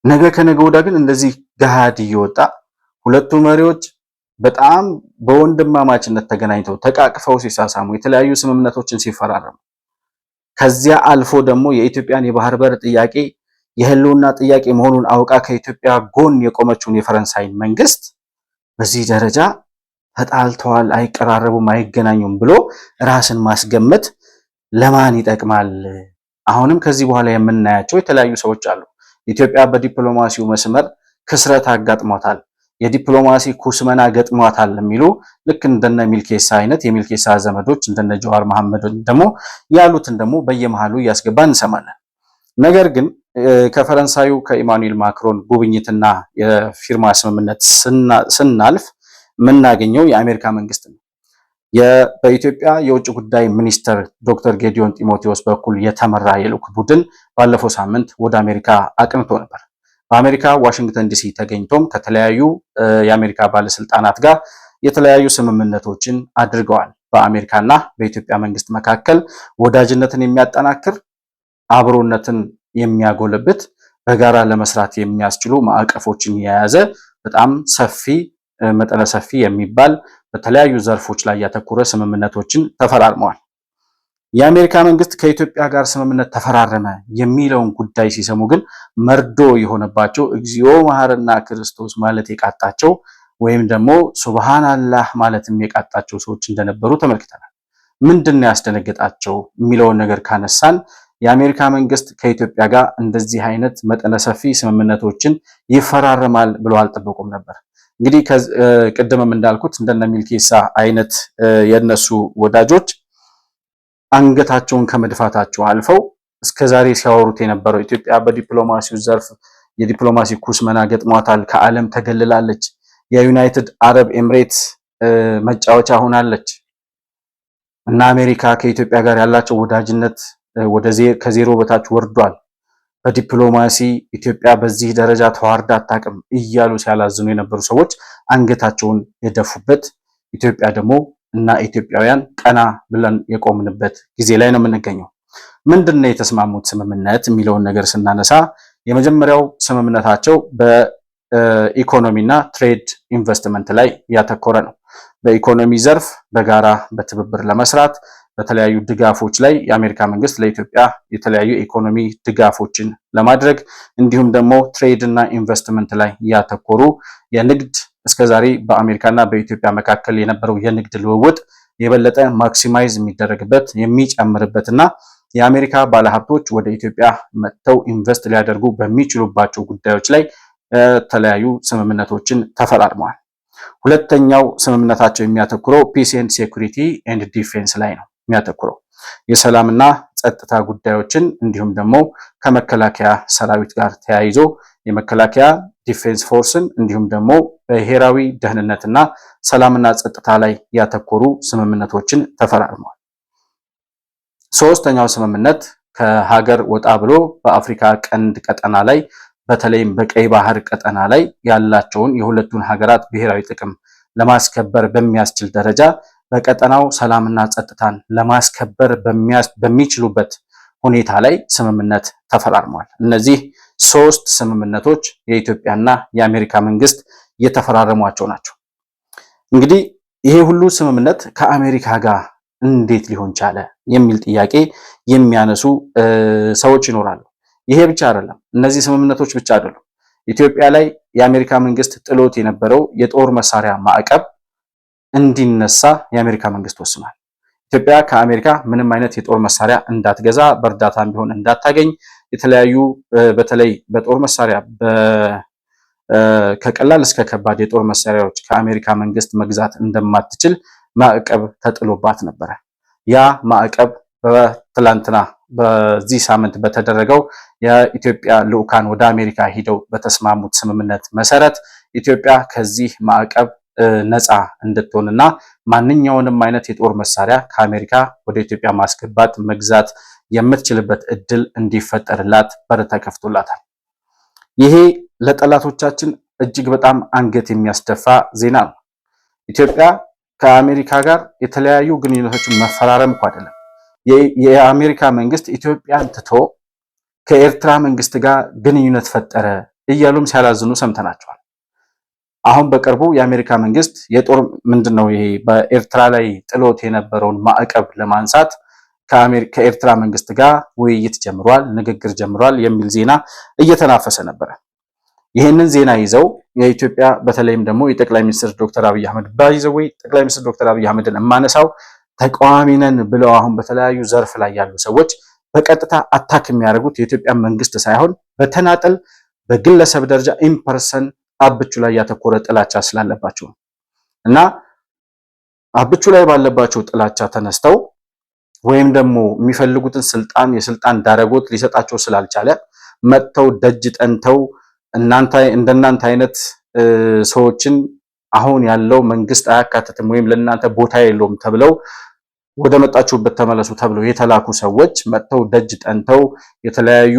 ነገ ከነገ ወዲያ ግን እንደዚህ ገሃድ እየወጣ ሁለቱ መሪዎች በጣም በወንድማማችነት ተገናኝተው ተቃቅፈው ሲሳሳሙ የተለያዩ ስምምነቶችን ሲፈራረሙ ከዚያ አልፎ ደግሞ የኢትዮጵያን የባህር በር ጥያቄ የህልውና ጥያቄ መሆኑን አውቃ ከኢትዮጵያ ጎን የቆመችውን የፈረንሳይ መንግስት በዚህ ደረጃ ተጣልተዋል፣ አይቀራረቡም፣ አይገናኙም ብሎ ራስን ማስገመት ለማን ይጠቅማል? አሁንም ከዚህ በኋላ የምናያቸው የተለያዩ ሰዎች አሉ። ኢትዮጵያ በዲፕሎማሲው መስመር ክስረት አጋጥሟታል፣ የዲፕሎማሲ ኩስመና ገጥሟታል የሚሉ ልክ እንደነ ሚልኬሳ አይነት የሚልኬሳ ዘመዶች እንደነ ጀዋር መሐመድ ደግሞ ያሉትን ደግሞ በየመሃሉ እያስገባ እንሰማለን። ነገር ግን ከፈረንሳዩ ከኢማኑኤል ማክሮን ጉብኝትና የፊርማ ስምምነት ስናልፍ የምናገኘው የአሜሪካ መንግስት ነው። በኢትዮጵያ የውጭ ጉዳይ ሚኒስትር ዶክተር ጌዲዮን ጢሞቴዎስ በኩል የተመራ የልዑክ ቡድን ባለፈው ሳምንት ወደ አሜሪካ አቅንቶ ነበር። በአሜሪካ ዋሽንግተን ዲሲ ተገኝቶም ከተለያዩ የአሜሪካ ባለስልጣናት ጋር የተለያዩ ስምምነቶችን አድርገዋል። በአሜሪካና በኢትዮጵያ መንግስት መካከል ወዳጅነትን የሚያጠናክር አብሮነትን የሚያጎለብት በጋራ ለመስራት የሚያስችሉ ማዕቀፎችን የያዘ በጣም ሰፊ መጠነ ሰፊ የሚባል በተለያዩ ዘርፎች ላይ ያተኮረ ስምምነቶችን ተፈራርመዋል። የአሜሪካ መንግስት ከኢትዮጵያ ጋር ስምምነት ተፈራረመ የሚለውን ጉዳይ ሲሰሙ ግን መርዶ የሆነባቸው እግዚኦ መሐረና ክርስቶስ ማለት የቃጣቸው ወይም ደግሞ ሱብሃንአላህ ማለትም የቃጣቸው ሰዎች እንደነበሩ ተመልክተናል። ምንድን ነው ያስደነገጣቸው የሚለውን ነገር ካነሳን የአሜሪካ መንግስት ከኢትዮጵያ ጋር እንደዚህ አይነት መጠነ ሰፊ ስምምነቶችን ይፈራረማል ብለው አልጠበቁም ነበር። እንግዲህ ቅድምም እንዳልኩት እንደነ ሚልኬሳ አይነት የነሱ ወዳጆች አንገታቸውን ከመድፋታቸው አልፈው እስከዛሬ ሲያወሩት የነበረው ኢትዮጵያ በዲፕሎማሲው ዘርፍ የዲፕሎማሲ ኩስመና ገጥሟታል፣ ከዓለም ተገልላለች፣ የዩናይትድ አረብ ኤምሬትስ መጫወቻ ሆናለች እና አሜሪካ ከኢትዮጵያ ጋር ያላቸው ወዳጅነት ከዜሮ በታች ወርዷል፣ በዲፕሎማሲ ኢትዮጵያ በዚህ ደረጃ ተዋርዳ አታውቅም እያሉ ሲያላዝኑ የነበሩ ሰዎች አንገታቸውን የደፉበት ኢትዮጵያ ደግሞ እና ኢትዮጵያውያን ቀና ብለን የቆምንበት ጊዜ ላይ ነው የምንገኘው። ምንድነው የተስማሙት ስምምነት የሚለውን ነገር ስናነሳ የመጀመሪያው ስምምነታቸው በኢኮኖሚና ትሬድ ኢንቨስትመንት ላይ ያተኮረ ነው። በኢኮኖሚ ዘርፍ በጋራ በትብብር ለመስራት በተለያዩ ድጋፎች ላይ የአሜሪካ መንግስት ለኢትዮጵያ የተለያዩ ኢኮኖሚ ድጋፎችን ለማድረግ እንዲሁም ደግሞ ትሬድ እና ኢንቨስትመንት ላይ ያተኮሩ የንግድ እስከዛሬ በአሜሪካና በኢትዮጵያ መካከል የነበረው የንግድ ልውውጥ የበለጠ ማክሲማይዝ የሚደረግበት የሚጨምርበትና የአሜሪካ ባለሀብቶች ወደ ኢትዮጵያ መጥተው ኢንቨስት ሊያደርጉ በሚችሉባቸው ጉዳዮች ላይ የተለያዩ ስምምነቶችን ተፈራርመዋል። ሁለተኛው ስምምነታቸው የሚያተኩረው ፒስ ኤንድ ሴኩሪቲ ኤንድ ዲፌንስ ላይ ነው የሚያተኩረው የሰላምና ጸጥታ ጉዳዮችን እንዲሁም ደግሞ ከመከላከያ ሰራዊት ጋር ተያይዞ የመከላከያ ዲፌንስ ፎርስን እንዲሁም ደግሞ ብሔራዊ ደህንነትና ሰላምና ጸጥታ ላይ ያተኮሩ ስምምነቶችን ተፈራርመዋል። ሶስተኛው ስምምነት ከሀገር ወጣ ብሎ በአፍሪካ ቀንድ ቀጠና ላይ በተለይም በቀይ ባህር ቀጠና ላይ ያላቸውን የሁለቱን ሀገራት ብሔራዊ ጥቅም ለማስከበር በሚያስችል ደረጃ በቀጠናው ሰላምና ጸጥታን ለማስከበር በሚችሉበት ሁኔታ ላይ ስምምነት ተፈራርመዋል። እነዚህ ሶስት ስምምነቶች የኢትዮጵያና የአሜሪካ መንግስት የተፈራረሟቸው ናቸው። እንግዲህ ይሄ ሁሉ ስምምነት ከአሜሪካ ጋር እንዴት ሊሆን ቻለ የሚል ጥያቄ የሚያነሱ ሰዎች ይኖራሉ። ይሄ ብቻ አይደለም፣ እነዚህ ስምምነቶች ብቻ አይደሉም። ኢትዮጵያ ላይ የአሜሪካ መንግስት ጥሎት የነበረው የጦር መሳሪያ ማዕቀብ እንዲነሳ የአሜሪካ መንግስት ወስኗል። ኢትዮጵያ ከአሜሪካ ምንም አይነት የጦር መሳሪያ እንዳትገዛ፣ በእርዳታም ቢሆን እንዳታገኝ፣ የተለያዩ በተለይ በጦር መሳሪያ ከቀላል እስከ ከባድ የጦር መሳሪያዎች ከአሜሪካ መንግስት መግዛት እንደማትችል ማዕቀብ ተጥሎባት ነበረ። ያ ማዕቀብ በትላንትና በዚህ ሳምንት በተደረገው የኢትዮጵያ ልዑካን ወደ አሜሪካ ሂደው በተስማሙት ስምምነት መሰረት ኢትዮጵያ ከዚህ ማዕቀብ ነፃ እንድትሆንና ማንኛውንም አይነት የጦር መሳሪያ ከአሜሪካ ወደ ኢትዮጵያ ማስገባት መግዛት የምትችልበት እድል እንዲፈጠርላት በር ተከፍቶላታል። ይሄ ለጠላቶቻችን እጅግ በጣም አንገት የሚያስደፋ ዜና ነው። ኢትዮጵያ ከአሜሪካ ጋር የተለያዩ ግንኙነቶችን መፈራረም እኮ አይደለም። የአሜሪካ መንግስት ኢትዮጵያን ትቶ ከኤርትራ መንግስት ጋር ግንኙነት ፈጠረ እያሉም ሲያላዝኑ ሰምተናቸዋል። አሁን በቅርቡ የአሜሪካ መንግስት የጦር ምንድነው ይሄ በኤርትራ ላይ ጥሎት የነበረውን ማዕቀብ ለማንሳት ከኤርትራ መንግስት ጋር ውይይት ጀምሯል፣ ንግግር ጀምሯል የሚል ዜና እየተናፈሰ ነበረ። ይህንን ዜና ይዘው የኢትዮጵያ በተለይም ደግሞ የጠቅላይ ሚኒስትር ዶክተር አብይ አህመድ ባይዘው ጠቅላይ ሚኒስትር ዶክተር አብይ አህመድን የማነሳው ተቃዋሚ ነን ብለው አሁን በተለያዩ ዘርፍ ላይ ያሉ ሰዎች በቀጥታ አታክ የሚያደርጉት የኢትዮጵያ መንግስት ሳይሆን በተናጠል በግለሰብ ደረጃ ኢምፐርሰን አብቹ ላይ ያተኮረ ጥላቻ ስላለባቸው እና አብቹ ላይ ባለባቸው ጥላቻ ተነስተው ወይም ደግሞ የሚፈልጉትን የስልጣን ዳረጎት ሊሰጣቸው ስላልቻለ መጥተው ደጅ ጠንተው እንደናንተ አይነት ሰዎችን አሁን ያለው መንግስት አያካትትም ወይም ለእናንተ ቦታ የለውም ተብለው ወደ መጣችሁበት ተመለሱ ተብለው የተላኩ ሰዎች መጥተው ደጅ ጠንተው የተለያዩ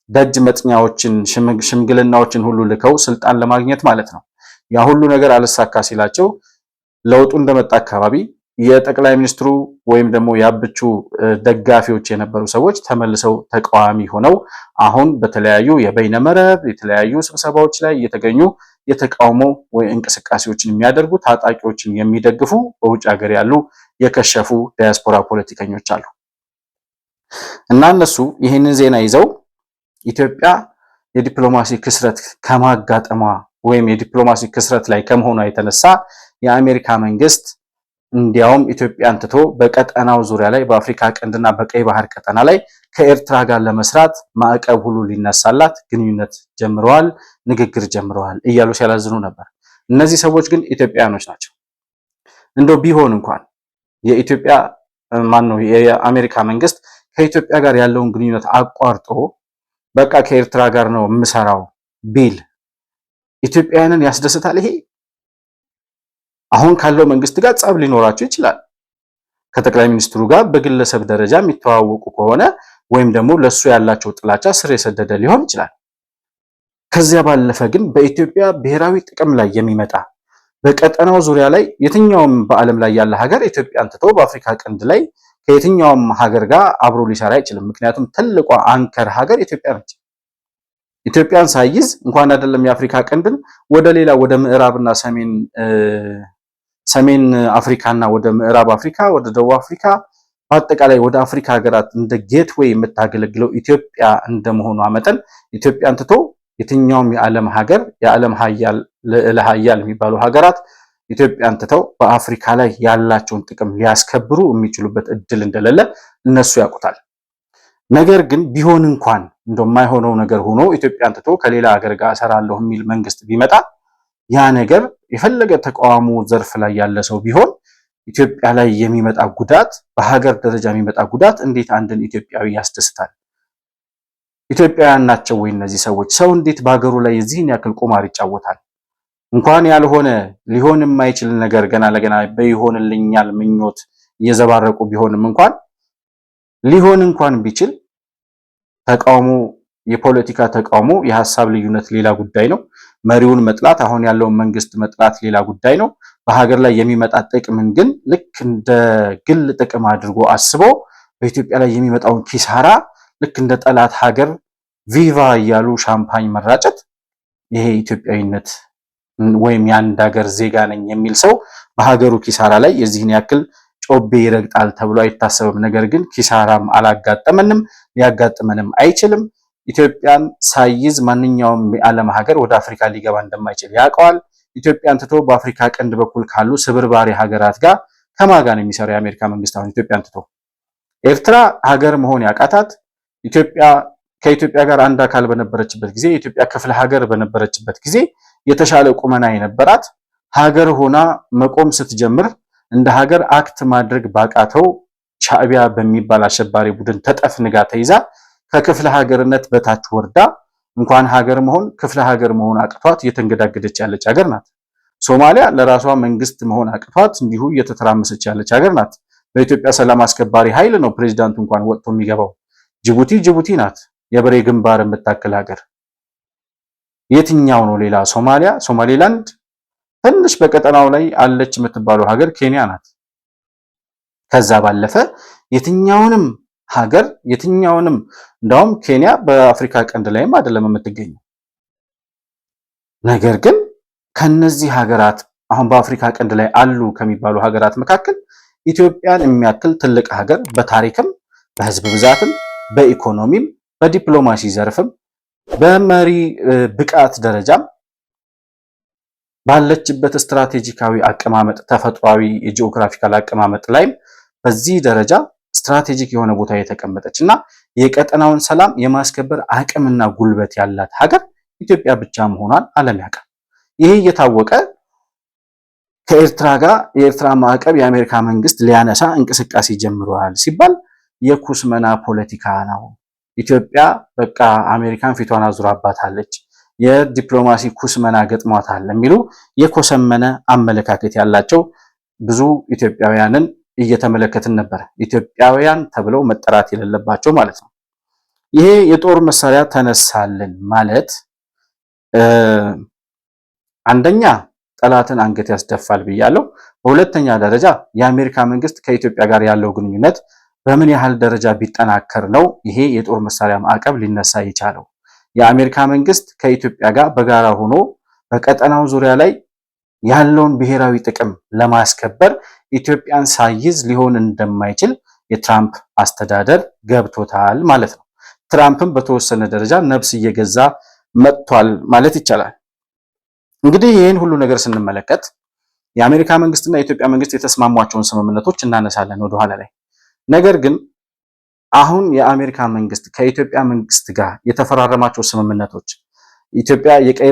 ደጅ መጥኛዎችን ሽምግልናዎችን ሁሉ ልከው ስልጣን ለማግኘት ማለት ነው። ያ ሁሉ ነገር አልሳካ ሲላቸው ለውጡ እንደመጣ አካባቢ የጠቅላይ ሚኒስትሩ ወይም ደግሞ የአብቹ ደጋፊዎች የነበሩ ሰዎች ተመልሰው ተቃዋሚ ሆነው አሁን በተለያዩ የበይነመረብ የተለያዩ ስብሰባዎች ላይ እየተገኙ የተቃውሞ ወይ እንቅስቃሴዎችን የሚያደርጉ ታጣቂዎችን የሚደግፉ በውጭ ሀገር ያሉ የከሸፉ ዲያስፖራ ፖለቲከኞች አሉ እና እነሱ ይህንን ዜና ይዘው ኢትዮጵያ የዲፕሎማሲ ክስረት ከማጋጠሟ ወይም የዲፕሎማሲ ክስረት ላይ ከመሆኗ የተነሳ የአሜሪካ መንግስት እንዲያውም ኢትዮጵያን ትቶ በቀጠናው ዙሪያ ላይ በአፍሪካ ቀንድና በቀይ ባህር ቀጠና ላይ ከኤርትራ ጋር ለመስራት ማዕቀብ ሁሉ ሊነሳላት ግንኙነት ጀምረዋል፣ ንግግር ጀምረዋል እያሉ ሲያላዝኑ ነበር። እነዚህ ሰዎች ግን ኢትዮጵያኖች ናቸው። እንደው ቢሆን እንኳን የኢትዮጵያ የአሜሪካ መንግስት ከኢትዮጵያ ጋር ያለውን ግንኙነት አቋርጦ በቃ ከኤርትራ ጋር ነው የምሰራው ቢል ኢትዮጵያውያንን ያስደስታል? ይሄ አሁን ካለው መንግስት ጋር ጸብ ሊኖራቸው ይችላል። ከጠቅላይ ሚኒስትሩ ጋር በግለሰብ ደረጃ የሚተዋወቁ ከሆነ ወይም ደግሞ ለሱ ያላቸው ጥላቻ ስር የሰደደ ሊሆን ይችላል። ከዚያ ባለፈ ግን በኢትዮጵያ ብሔራዊ ጥቅም ላይ የሚመጣ በቀጠናው ዙሪያ ላይ የትኛውም በዓለም ላይ ያለ ሀገር ኢትዮጵያን ትቶ በአፍሪካ ቀንድ ላይ ከየትኛውም ሀገር ጋር አብሮ ሊሰራ አይችልም። ምክንያቱም ትልቋ አንከር ሀገር ኢትዮጵያ ነች። ኢትዮጵያን ሳይዝ እንኳን አይደለም የአፍሪካ ቀንድን ወደ ሌላ ወደ ምዕራብና ሰሜን አፍሪካና ወደ ምዕራብ አፍሪካ ወደ ደቡብ አፍሪካ በአጠቃላይ ወደ አፍሪካ ሀገራት እንደ ጌትዌይ የምታገለግለው ኢትዮጵያ እንደመሆኗ መጠን ኢትዮጵያን ትቶ የትኛውም የዓለም ሀገር የዓለም ሀያል ልዕለ ሀያል የሚባሉ ሀገራት ኢትዮጵያን ትተው በአፍሪካ ላይ ያላቸውን ጥቅም ሊያስከብሩ የሚችሉበት እድል እንደሌለ እነሱ ያውቁታል። ነገር ግን ቢሆን እንኳን እንደማይሆነው ነገር ሆኖ ኢትዮጵያን ትቶ ከሌላ ሀገር ጋር እሰራለሁ የሚል መንግስት ቢመጣ ያ ነገር የፈለገ ተቃዋሙ ዘርፍ ላይ ያለ ሰው ቢሆን ኢትዮጵያ ላይ የሚመጣ ጉዳት በሀገር ደረጃ የሚመጣ ጉዳት እንዴት አንድን ኢትዮጵያዊ ያስደስታል? ኢትዮጵያውያን ናቸው ወይ እነዚህ ሰዎች? ሰው እንዴት በሀገሩ ላይ የዚህን ያክል ቁማር ይጫወታል? እንኳን ያልሆነ ሊሆን የማይችል ነገር ገና ለገና በይሆንልኛል ምኞት እየዘባረቁ ቢሆንም እንኳን ሊሆን እንኳን ቢችል ተቃውሞ የፖለቲካ ተቃውሞ የሐሳብ ልዩነት ሌላ ጉዳይ ነው። መሪውን መጥላት አሁን ያለውን መንግስት መጥላት ሌላ ጉዳይ ነው። በሀገር ላይ የሚመጣ ጥቅምን ግን ልክ እንደ ግል ጥቅም አድርጎ አስቦ በኢትዮጵያ ላይ የሚመጣውን ኪሳራ ልክ እንደ ጠላት ሀገር ቪቫ እያሉ ሻምፓኝ መራጨት ይሄ ኢትዮጵያዊነት ወይም የአንድ ሀገር ዜጋ ነኝ የሚል ሰው በሀገሩ ኪሳራ ላይ የዚህን ያክል ጮቤ ይረግጣል ተብሎ አይታሰብም። ነገር ግን ኪሳራም አላጋጠመንም፣ ሊያጋጥመንም አይችልም። ኢትዮጵያን ሳይዝ ማንኛውም የዓለም ሀገር ወደ አፍሪካ ሊገባ እንደማይችል ያውቀዋል። ኢትዮጵያን ትቶ በአፍሪካ ቀንድ በኩል ካሉ ስብርባሪ ሀገራት ጋር ከማን ጋር ነው የሚሰራው የአሜሪካ መንግስት? አሁን ኢትዮጵያን ትቶ ኤርትራ ሀገር መሆን ያቃታት ኢትዮጵያ ከኢትዮጵያ ጋር አንድ አካል በነበረችበት ጊዜ የኢትዮጵያ ክፍለ ሀገር በነበረችበት ጊዜ የተሻለ ቁመና የነበራት ሀገር ሆና መቆም ስትጀምር እንደ ሀገር አክት ማድረግ ባቃተው ሻዕቢያ በሚባል አሸባሪ ቡድን ተጠፍንጋ ተይዛ ከክፍለ ሀገርነት በታች ወርዳ እንኳን ሀገር መሆን ክፍለ ሀገር መሆን አቅቷት እየተንገዳገደች ያለች ሀገር ናት። ሶማሊያ ለራሷ መንግስት መሆን አቅቷት እንዲሁ እየተተራመሰች ያለች ሀገር ናት። በኢትዮጵያ ሰላም አስከባሪ ኃይል ነው ፕሬዝዳንቱ እንኳን ወጥቶ የሚገባው። ጅቡቲ ናት፣ የበሬ ግንባር የምታክል ሀገር። የትኛው ነው ሌላ? ሶማሌላንድ ትንሽ በቀጠናው ላይ አለች የምትባለው ሀገር ኬንያ ናት። ከዛ ባለፈ የትኛውንም ሀገር እንዳውም ኬንያ በአፍሪካ ቀንድ ላይም አይደለም የምትገኘው። ነገር ግን ከነዚህ ሀገራት አሁን በአፍሪካ ቀንድ ላይ አሉ ከሚባሉ ሀገራት መካከል ኢትዮጵያን የሚያክል ትልቅ ሀገር በታሪክም በህዝብ ብዛትም በኢኮኖሚም በዲፕሎማሲ ዘርፍም በመሪ ብቃት ደረጃም ባለችበት ስትራቴጂካዊ አቀማመጥ ተፈጥሯዊ የጂኦግራፊካል አቀማመጥ ላይም በዚህ ደረጃ ስትራቴጂክ የሆነ ቦታ የተቀመጠች እና የቀጠናውን ሰላም የማስከበር አቅምና ጉልበት ያላት ሀገር ኢትዮጵያ ብቻ መሆኗን ዓለም ያውቃል። ይሄ እየታወቀ ከኤርትራ ጋር የኤርትራ ማዕቀብ የአሜሪካ መንግስት ሊያነሳ እንቅስቃሴ ጀምሯል ሲባል የኩስመና ፖለቲካ ነው። ኢትዮጵያ በቃ አሜሪካን ፊቷን አዙራባታለች፣ የዲፕሎማሲ ኩስመና ገጥሟታል የሚሉ የኮሰመነ አመለካከት ያላቸው ብዙ ኢትዮጵያውያንን እየተመለከትን ነበር። ኢትዮጵያውያን ተብለው መጠራት የሌለባቸው ማለት ነው። ይሄ የጦር መሳሪያ ተነሳልን ማለት አንደኛ ጠላትን አንገት ያስደፋል ብያለሁ። በሁለተኛ ደረጃ የአሜሪካ መንግስት ከኢትዮጵያ ጋር ያለው ግንኙነት በምን ያህል ደረጃ ቢጠናከር ነው ይሄ የጦር መሳሪያ ማዕቀብ ሊነሳ የቻለው? የአሜሪካ መንግስት ከኢትዮጵያ ጋር በጋራ ሆኖ በቀጠናው ዙሪያ ላይ ያለውን ብሔራዊ ጥቅም ለማስከበር ኢትዮጵያን ሳይዝ ሊሆን እንደማይችል የትራምፕ አስተዳደር ገብቶታል ማለት ነው። ትራምፕም በተወሰነ ደረጃ ነፍስ እየገዛ መጥቷል ማለት ይቻላል። እንግዲህ ይህን ሁሉ ነገር ስንመለከት የአሜሪካ መንግስትና የኢትዮጵያ መንግስት የተስማሟቸውን ስምምነቶች እናነሳለን ወደኋላ ላይ። ነገር ግን አሁን የአሜሪካ መንግስት ከኢትዮጵያ መንግስት ጋር የተፈራረማቸው ስምምነቶች ኢትዮጵያ የቀይ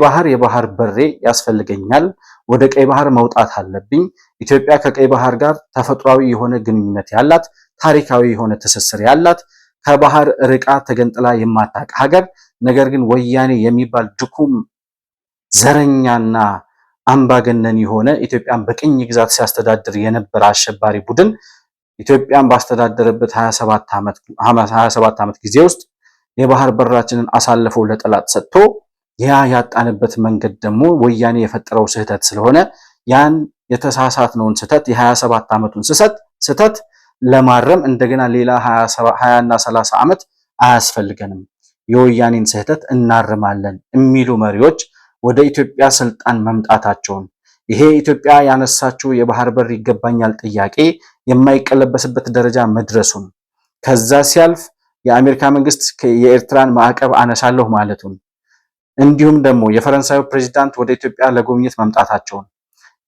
ባህር የባህር በሬ ያስፈልገኛል፣ ወደ ቀይ ባህር መውጣት አለብኝ፣ ኢትዮጵያ ከቀይ ባህር ጋር ተፈጥሯዊ የሆነ ግንኙነት ያላት፣ ታሪካዊ የሆነ ትስስር ያላት፣ ከባህር ርቃ ተገንጥላ የማታውቅ ሀገር፣ ነገር ግን ወያኔ የሚባል ድኩም ዘረኛና አምባገነን የሆነ ኢትዮጵያን በቅኝ ግዛት ሲያስተዳድር የነበረ አሸባሪ ቡድን ኢትዮጵያን ባስተዳደረበት 27 ዓመት ጊዜ ውስጥ የባህር በራችንን አሳልፈው ለጠላት ሰጥቶ ያጣንበት መንገድ ደግሞ ወያኔ የፈጠረው ስህተት ስለሆነ ያን የተሳሳትነውን ስህተት የ27 ዓመቱን ስህተት ለማረም እንደገና ሌላ 20 እና 30 ዓመት አያስፈልገንም፣ የወያኔን ስህተት እናርማለን የሚሉ መሪዎች ወደ ኢትዮጵያ ስልጣን መምጣታቸውን ይሄ ኢትዮጵያ ያነሳችው የባህር በር ይገባኛል ጥያቄ የማይቀለበስበት ደረጃ መድረሱን ከዛ ሲያልፍ የአሜሪካ መንግስት የኤርትራን ማዕቀብ አነሳለሁ ማለቱን እንዲሁም ደግሞ የፈረንሳዩ ፕሬዝዳንት ወደ ኢትዮጵያ ለጉብኝት መምጣታቸውን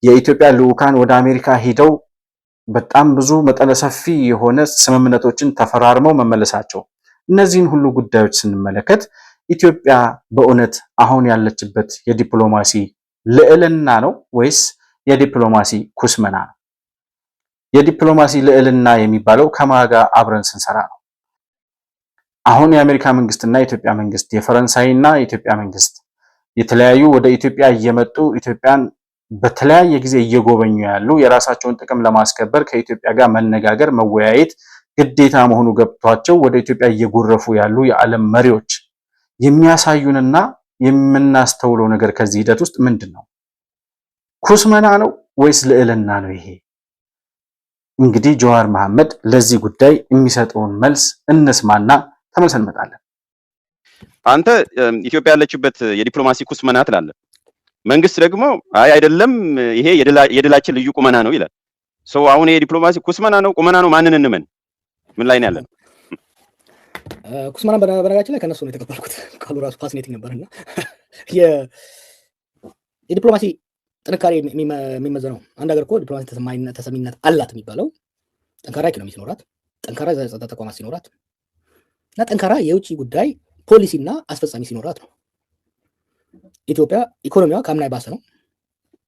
የኢትዮጵያ ልዑካን ወደ አሜሪካ ሄደው በጣም ብዙ መጠነ ሰፊ የሆነ ስምምነቶችን ተፈራርመው መመለሳቸው እነዚህን ሁሉ ጉዳዮች ስንመለከት ኢትዮጵያ በእውነት አሁን ያለችበት የዲፕሎማሲ ልዕልና ነው ወይስ የዲፕሎማሲ ኩስመና ነው? የዲፕሎማሲ ልዕልና የሚባለው ከማን ጋር አብረን ስንሰራ ነው? አሁን የአሜሪካ መንግስትና የኢትዮጵያ መንግስት የፈረንሳይና የኢትዮጵያ መንግስት የተለያዩ ወደ ኢትዮጵያ እየመጡ ኢትዮጵያን በተለያየ ጊዜ እየጎበኙ ያሉ የራሳቸውን ጥቅም ለማስከበር ከኢትዮጵያ ጋር መነጋገር መወያየት ግዴታ መሆኑ ገብቷቸው ወደ ኢትዮጵያ እየጎረፉ ያሉ የዓለም መሪዎች የሚያሳዩንና የምናስተውለው ነገር ከዚህ ሂደት ውስጥ ምንድን ነው? ኩስመና ነው ወይስ ልዕልና ነው? ይሄ እንግዲህ ጀዋር መሐመድ ለዚህ ጉዳይ የሚሰጠውን መልስ እንስማና ተመልሰን እንመጣለን። አንተ ኢትዮጵያ ያለችበት የዲፕሎማሲ ኩስመና ትላለህ፣ መንግስት ደግሞ አይ አይደለም ይሄ የድላችን ልዩ ቁመና ነው ይላል። ሰው አሁን ይሄ ዲፕሎማሲ ኩስመና ነው ቁመና ነው? ማንን እንመን? ምን ላይ ነው ያለነው? ኩስመና በነገራችን ላይ ከነሱ ነው የተቀበልኩት። ቃሉ ራሱ ፋሲኔቲንግ ነበርና የዲፕሎማሲ ጥንካሬ የሚመዘነው አንድ ሀገር እኮ ዲፕሎማሲ ተሰሚነት አላት የሚባለው ጠንካራ ኢኮኖሚ ሲኖራት፣ ጠንካራ የጸጥታ ተቋማት ሲኖራት እና ጠንካራ የውጭ ጉዳይ ፖሊሲና አስፈጻሚ ሲኖራት ነው። ኢትዮጵያ ኢኮኖሚዋ ከአምና የባሰ ነው።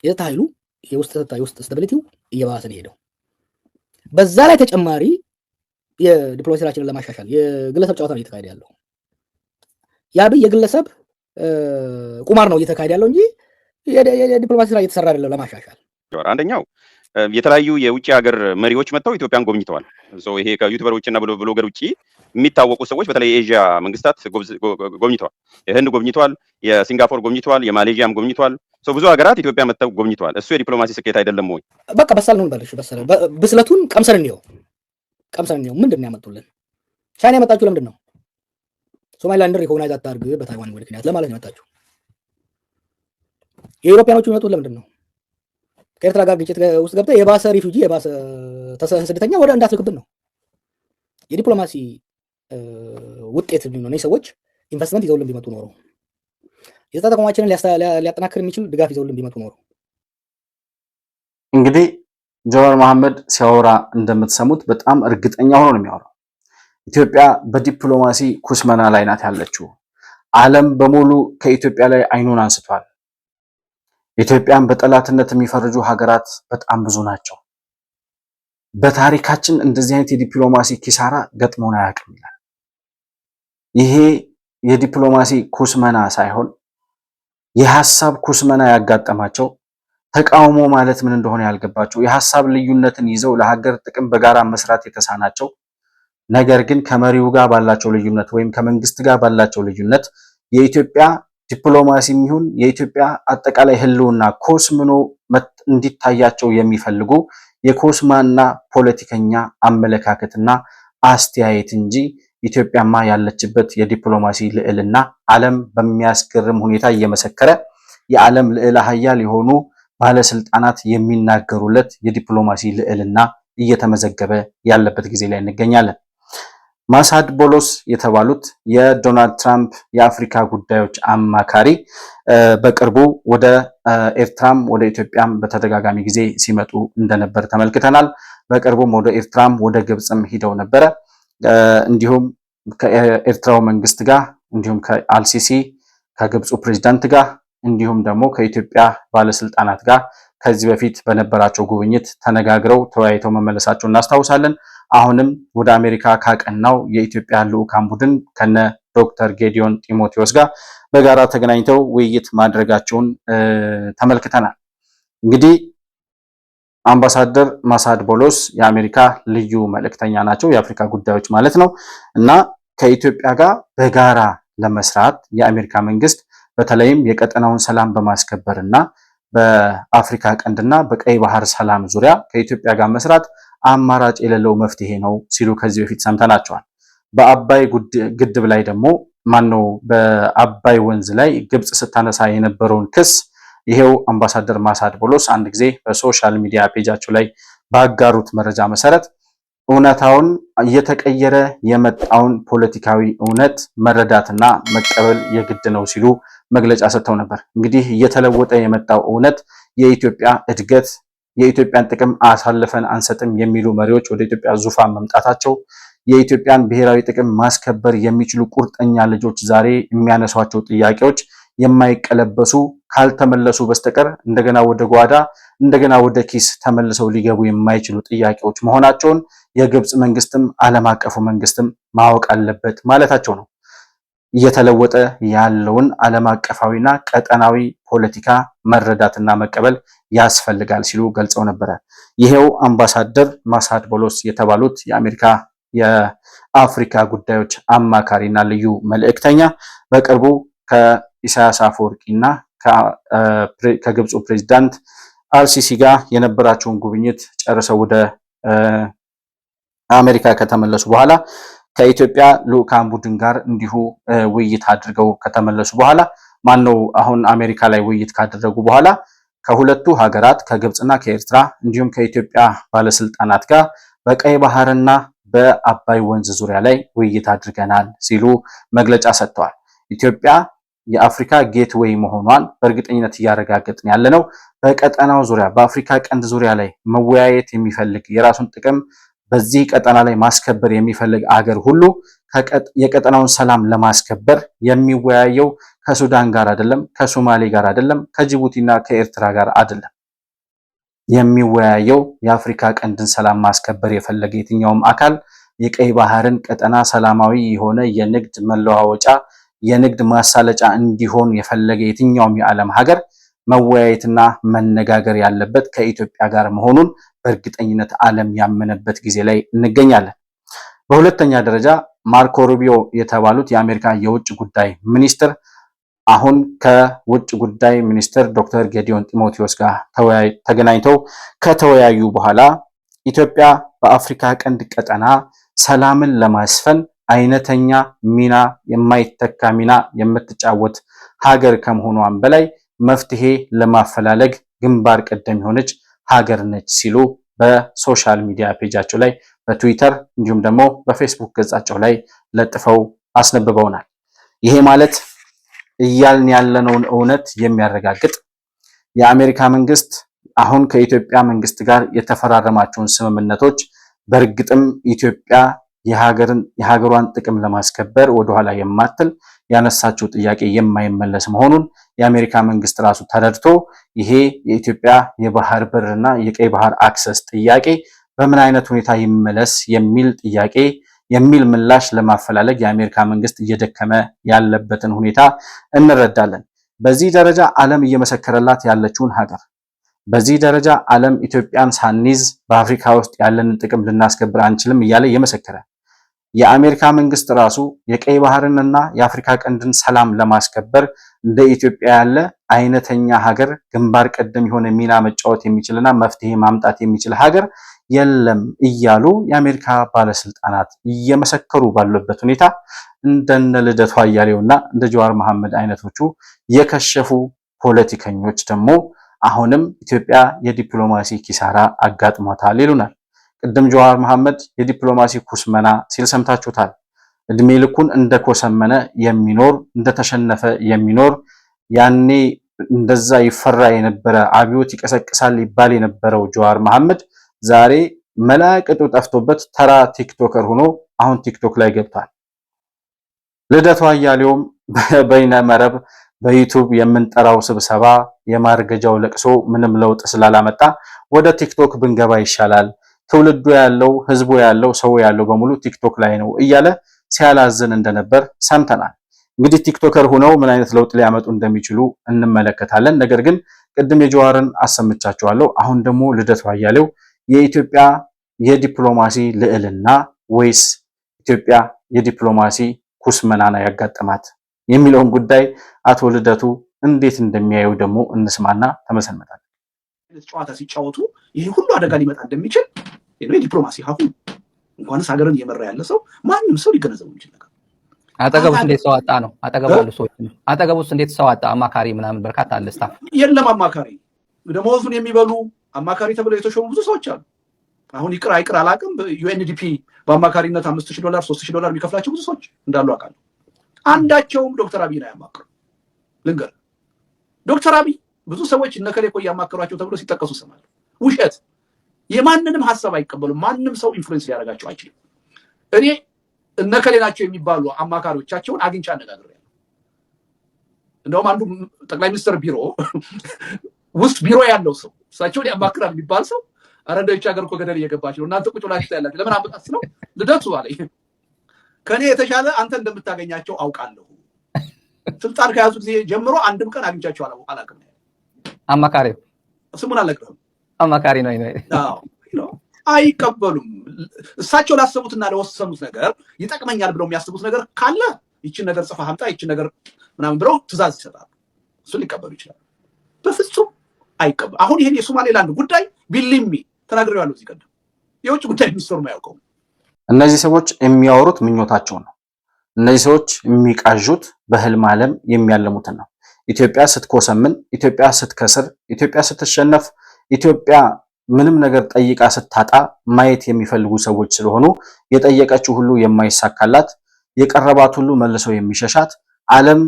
የጸጥታ ኃይሉ የውስጥ ስታቢሊቲው እየባሰ ነው ሄደው። በዛ ላይ ተጨማሪ የዲፕሎማሲ ስራችንን ለማሻሻል የግለሰብ ጨዋታ ነው እየተካሄደ ያለው። የአብይ የግለሰብ ቁማር ነው እየተካሄደ ያለው እንጂ የዲፕሎማሲ ስራ እየተሰራ አይደለም ለማሻሻል። አንደኛው የተለያዩ የውጭ ሀገር መሪዎች መጥተው ኢትዮጵያን ጎብኝተዋል። ይሄ ከዩቲዩበሮች እና ብሎገር ውጭ የሚታወቁ ሰዎች በተለይ የኤዥያ መንግስታት ጎብኝተዋል። የህንድ ጎብኝተዋል፣ የሲንጋፖር ጎብኝተዋል፣ የማሌዥያም ጎብኝተዋል። ብዙ ሀገራት ኢትዮጵያ መጥተው ጎብኝተዋል። እሱ የዲፕሎማሲ ስኬት አይደለም ወይ? በቃ በሳል ነው ባልሽ ብስለቱን ቀምሰን እንየው ምንድን ነው ያመጡልን? ቻይና የመጣችሁ ለምንድን ነው? ሶማሊላንድን ሪኮግናይዝ አታርግ በታይዋን ምክንያት ለማለት ነው የመጣችሁ። የአውሮፓውያኖቹ የሚመጡት ለምንድን ነው? ከኤርትራ ጋር ግጭት ውስጥ ገብተህ የባሰ ሪፊውጂ የባሰ ስደተኛ ወደ እንዳትልክብን ነው። የዲፕሎማሲ ውጤት ነው። ሰዎች ኢንቨስትመንት ይዘውልን ቢመጡ ኖሮ የጸጥታ ተቋማችንን ሊያጠናክር የሚችል ድጋፍ ይዘውልን ቢመጡ ኖሮ። እንግዲህ ጀዋር መሐመድ ሲያወራ እንደምትሰሙት በጣም እርግጠኛ ሆኖ ነው የሚያወራው። ኢትዮጵያ በዲፕሎማሲ ኩስመና ላይ ናት ያለችው። ዓለም በሙሉ ከኢትዮጵያ ላይ አይኑን አንስቷል። ኢትዮጵያን በጠላትነት የሚፈርጁ ሀገራት በጣም ብዙ ናቸው። በታሪካችን እንደዚህ አይነት የዲፕሎማሲ ኪሳራ ገጥሞን አያውቅም ይላል። ይሄ የዲፕሎማሲ ኩስመና ሳይሆን የሐሳብ ኩስመና ያጋጠማቸው፣ ተቃውሞ ማለት ምን እንደሆነ ያልገባቸው፣ የሐሳብ ልዩነትን ይዘው ለሀገር ጥቅም በጋራ መስራት የተሳናቸው፣ ነገር ግን ከመሪው ጋር ባላቸው ልዩነት ወይም ከመንግስት ጋር ባላቸው ልዩነት የኢትዮጵያ ዲፕሎማሲ የሚሆን የኢትዮጵያ አጠቃላይ ህልውና ኮስምኖ እንዲታያቸው የሚፈልጉ የኮስማና ፖለቲከኛ አመለካከትና አስተያየት እንጂ ኢትዮጵያማ ያለችበት የዲፕሎማሲ ልዕልና ዓለም በሚያስገርም ሁኔታ እየመሰከረ የዓለም ልዕለ ኃያል የሆኑ ባለስልጣናት የሚናገሩለት የዲፕሎማሲ ልዕልና እየተመዘገበ ያለበት ጊዜ ላይ እንገኛለን። ማሳድ ቦሎስ የተባሉት የዶናልድ ትራምፕ የአፍሪካ ጉዳዮች አማካሪ በቅርቡ ወደ ኤርትራም ወደ ኢትዮጵያም በተደጋጋሚ ጊዜ ሲመጡ እንደነበር ተመልክተናል። በቅርቡም ወደ ኤርትራም ወደ ግብፅም ሂደው ነበረ። እንዲሁም ከኤርትራው መንግስት ጋር እንዲሁም ከአልሲሲ ከግብፁ ፕሬዝዳንት ጋር እንዲሁም ደግሞ ከኢትዮጵያ ባለስልጣናት ጋር ከዚህ በፊት በነበራቸው ጉብኝት ተነጋግረው ተወያይተው መመለሳቸው እናስታውሳለን። አሁንም ወደ አሜሪካ ካቀናው የኢትዮጵያ ልዑካን ቡድን ከነ ዶክተር ጌዲዮን ጢሞቴዎስ ጋር በጋራ ተገናኝተው ውይይት ማድረጋቸውን ተመልክተናል። እንግዲህ አምባሳደር ማሳድ ቦሎስ የአሜሪካ ልዩ መልእክተኛ ናቸው፣ የአፍሪካ ጉዳዮች ማለት ነው። እና ከኢትዮጵያ ጋር በጋራ ለመስራት የአሜሪካ መንግስት በተለይም የቀጠናውን ሰላም በማስከበር እና በአፍሪካ ቀንድና በቀይ ባህር ሰላም ዙሪያ ከኢትዮጵያ ጋር መስራት አማራጭ የሌለው መፍትሄ ነው ሲሉ ከዚህ በፊት ሰምተናቸዋል። በአባይ ግድብ ላይ ደግሞ ማነው በአባይ ወንዝ ላይ ግብጽ ስታነሳ የነበረውን ክስ ይሄው አምባሳደር ማሳድ ቦሎስ አንድ ጊዜ በሶሻል ሚዲያ ፔጃቸው ላይ ባጋሩት መረጃ መሰረት እውነታውን እየተቀየረ የመጣውን ፖለቲካዊ እውነት መረዳትና መቀበል የግድ ነው ሲሉ መግለጫ ሰጥተው ነበር። እንግዲህ እየተለወጠ የመጣው እውነት የኢትዮጵያ እድገት፣ የኢትዮጵያን ጥቅም አሳልፈን አንሰጥም የሚሉ መሪዎች ወደ ኢትዮጵያ ዙፋን መምጣታቸው፣ የኢትዮጵያን ብሔራዊ ጥቅም ማስከበር የሚችሉ ቁርጠኛ ልጆች ዛሬ የሚያነሷቸው ጥያቄዎች የማይቀለበሱ ካልተመለሱ በስተቀር እንደገና ወደ ጓዳ እንደገና ወደ ኪስ ተመልሰው ሊገቡ የማይችሉ ጥያቄዎች መሆናቸውን የግብጽ መንግስትም ዓለም አቀፉ መንግስትም ማወቅ አለበት ማለታቸው ነው። እየተለወጠ ያለውን ዓለም አቀፋዊና ቀጠናዊ ፖለቲካ መረዳትና መቀበል ያስፈልጋል ሲሉ ገልጸው ነበረ። ይሄው አምባሳደር ማሳድ ቦሎስ የተባሉት የአሜሪካ የአፍሪካ ጉዳዮች አማካሪና ልዩ መልእክተኛ በቅርቡ ከኢሳያስ አፈወርቂና ከግብፁ ፕሬዝዳንት አልሲሲ ጋር የነበራቸውን ጉብኝት ጨርሰው ወደ አሜሪካ ከተመለሱ በኋላ ከኢትዮጵያ ልዑካን ቡድን ጋር እንዲሁ ውይይት አድርገው ከተመለሱ በኋላ ማነው አሁን አሜሪካ ላይ ውይይት ካደረጉ በኋላ ከሁለቱ ሀገራት ከግብፅና ከኤርትራ እንዲሁም ከኢትዮጵያ ባለስልጣናት ጋር በቀይ ባህርና በአባይ ወንዝ ዙሪያ ላይ ውይይት አድርገናል ሲሉ መግለጫ ሰጥተዋል። ኢትዮጵያ የአፍሪካ ጌትዌይ መሆኗን በእርግጠኝነት እያረጋገጥን ያለነው በቀጠናው ዙሪያ በአፍሪካ ቀንድ ዙሪያ ላይ መወያየት የሚፈልግ የራሱን ጥቅም በዚህ ቀጠና ላይ ማስከበር የሚፈልግ አገር ሁሉ የቀጠናውን ሰላም ለማስከበር የሚወያየው ከሱዳን ጋር አይደለም፣ ከሶማሌ ጋር አይደለም፣ ከጅቡቲና ከኤርትራ ጋር አይደለም። የሚወያየው የአፍሪካ ቀንድን ሰላም ማስከበር የፈለገ የትኛውም አካል የቀይ ባህርን ቀጠና ሰላማዊ የሆነ የንግድ መለዋወጫ የንግድ ማሳለጫ እንዲሆን የፈለገ የትኛውም የዓለም ሀገር መወያየትና መነጋገር ያለበት ከኢትዮጵያ ጋር መሆኑን በእርግጠኝነት ዓለም ያመነበት ጊዜ ላይ እንገኛለን። በሁለተኛ ደረጃ ማርኮ ሩቢዮ የተባሉት የአሜሪካ የውጭ ጉዳይ ሚኒስትር አሁን ከውጭ ጉዳይ ሚኒስትር ዶክተር ጌዲዮን ጢሞቴዎስ ጋር ተገናኝተው ከተወያዩ በኋላ ኢትዮጵያ በአፍሪካ ቀንድ ቀጠና ሰላምን ለማስፈን አይነተኛ ሚና የማይተካ ሚና የምትጫወት ሀገር ከመሆኗም በላይ መፍትሄ ለማፈላለግ ግንባር ቀደም የሆነች ሀገር ነች ሲሉ በሶሻል ሚዲያ ፔጃቸው ላይ በትዊተር እንዲሁም ደግሞ በፌስቡክ ገጻቸው ላይ ለጥፈው አስነብበውናል። ይሄ ማለት እያልን ያለነውን እውነት የሚያረጋግጥ የአሜሪካ መንግስት አሁን ከኢትዮጵያ መንግስት ጋር የተፈራረማቸውን ስምምነቶች በእርግጥም ኢትዮጵያ የሀገሯን ጥቅም ለማስከበር ወደኋላ የማትል ያነሳችው ጥያቄ የማይመለስ መሆኑን የአሜሪካ መንግስት ራሱ ተረድቶ ይሄ የኢትዮጵያ የባህር በርና የቀይ ባህር አክሰስ ጥያቄ በምን አይነት ሁኔታ ይመለስ የሚል ጥያቄ የሚል ምላሽ ለማፈላለግ የአሜሪካ መንግስት እየደከመ ያለበትን ሁኔታ እንረዳለን። በዚህ ደረጃ ዓለም እየመሰከረላት ያለችውን ሀገር በዚህ ደረጃ ዓለም ኢትዮጵያን ሳንይዝ በአፍሪካ ውስጥ ያለንን ጥቅም ልናስከብር አንችልም እያለ እየመሰከረ የአሜሪካ መንግስት ራሱ የቀይ ባህርንና የአፍሪካ ቀንድን ሰላም ለማስከበር እንደ ኢትዮጵያ ያለ አይነተኛ ሀገር ግንባር ቀደም የሆነ ሚና መጫወት የሚችልና መፍትሄ ማምጣት የሚችል ሀገር የለም እያሉ የአሜሪካ ባለስልጣናት እየመሰከሩ ባሉበት ሁኔታ እንደነ ልደቱ አያሌውና እንደ ጀዋር መሐመድ አይነቶቹ የከሸፉ ፖለቲከኞች ደግሞ አሁንም ኢትዮጵያ የዲፕሎማሲ ኪሳራ አጋጥሟታል ይሉናል። ቅድም ጀዋር መሐመድ የዲፕሎማሲ ኩስመና ሲል ሰምታችሁታል። እድሜ ልኩን እንደኮሰመነ የሚኖር እንደተሸነፈ የሚኖር ያኔ እንደዛ ይፈራ የነበረ አብዮት ይቀሰቅሳል ይባል የነበረው ጀዋር መሐመድ ዛሬ መላቅጡ ጠፍቶበት ተራ ቲክቶከር ሆኖ አሁን ቲክቶክ ላይ ገብቷል። ልደቱ አያሌውም በበይነ መረብ በዩቲዩብ የምንጠራው ስብሰባ የማርገጃው ለቅሶ ምንም ለውጥ ስላላመጣ ወደ ቲክቶክ ብንገባ ይሻላል፣ ትውልዱ ያለው ህዝቡ ያለው ሰው ያለው በሙሉ ቲክቶክ ላይ ነው እያለ ሲያላዝን እንደነበር ሰምተናል። እንግዲህ ቲክቶከር ሆነው ምን አይነት ለውጥ ሊያመጡ እንደሚችሉ እንመለከታለን። ነገር ግን ቅድም የጀዋርን አሰምቻቸዋለሁ። አሁን ደግሞ ልደቱ አያሌው የኢትዮጵያ የዲፕሎማሲ ልዕልና ወይስ ኢትዮጵያ የዲፕሎማሲ ኩስመናና ያጋጠማት የሚለውን ጉዳይ አቶ ልደቱ እንዴት እንደሚያዩ ደግሞ እንስማና ተመሰንመታለን። ጨዋታ ሲጫወቱ ይሄ ሁሉ አደጋ ሊመጣ እንደሚችል የዲፕሎማሲ ሀሁ እንኳንስ ሀገርን እየመራ ያለ ሰው ማንም ሰው ሊገነዘቡ የሚችል ነገር። አጠገቡስ እንዴት ሰው አጣ ነው? አጠገቡ ያሉ ሰዎች አጠገቡስ እንዴት ሰው አጣ? አማካሪ ምናምን በርካታ አለ። ስታፍ የለም አማካሪ ደሞዙን የሚበሉ አማካሪ ተብለው የተሾሙ ብዙ ሰዎች አሉ። አሁን ይቅር አይቅር አላቅም። ዩኤንዲፒ በአማካሪነት $5,000 $3,000 የሚከፍላቸው ብዙ ሰዎች እንዳሉ አውቃለሁ። አንዳቸውም ዶክተር አብይን አያማክሩ። ልንገር ዶክተር አብይ ብዙ ሰዎች እነከሌ እኮ እያማከሯቸው ተብሎ ሲጠቀሱ ሰማል። ውሸት። የማንንም ሀሳብ አይቀበሉም። ማንም ሰው ኢንፍሉዌንስ ሊያደርጋቸው አይችልም። እኔ እነከሌ ናቸው የሚባሉ አማካሪዎቻቸውን አግኝቼ አነጋግሬያለሁ። እንደውም አንዱ ጠቅላይ ሚኒስትር ቢሮ ውስጥ ቢሮ ያለው ሰው እሳቸውን ያማክራል የሚባል ሰው አረ እንደው ይህች ሀገር እኮ ገደል እየገባች ነው፣ እናንተ ቁጭ ብላችሁ ታያላችሁ፣ ለምን አመጣት ነው ልደቱ አለኝ። ከኔ የተሻለ አንተ እንደምታገኛቸው አውቃለሁ። ስልጣን ከያዙ ጊዜ ጀምሮ አንድም ቀን አግኝቻቸው አላውቅም። አማካሪ ስሙን አልነግርህም። አማካሪ ነው። አዎ አይቀበሉም። እሳቸው ላሰቡትና ለወሰኑት ነገር ይጠቅመኛል ብለው የሚያስቡት ነገር ካለ ይችን ነገር ጽፈህ አምጣ፣ ይችን ነገር ምናምን ብለው ትእዛዝ ይሰጣሉ። እሱን ሊቀበሉ ይችላሉ። በፍጹም አይቀበሉ። አሁን ይሄን የሶማሌላንድ ጉዳይ ቢሊሚ ተናግሬዋለሁ እዚህ ቀደም። የውጭ ጉዳይ ሚኒስትሩ የማያውቀው እነዚህ ሰዎች የሚያወሩት ምኞታቸው ነው። እነዚህ ሰዎች የሚቃዡት በህልም ዓለም የሚያለሙትን ነው። ኢትዮጵያ ስትኮሰምን፣ ኢትዮጵያ ስትከስር፣ ኢትዮጵያ ስትሸነፍ፣ ኢትዮጵያ ምንም ነገር ጠይቃ ስታጣ ማየት የሚፈልጉ ሰዎች ስለሆኑ የጠየቀችው ሁሉ የማይሳካላት፣ የቀረባት ሁሉ መልሰው የሚሸሻት፣ ዓለም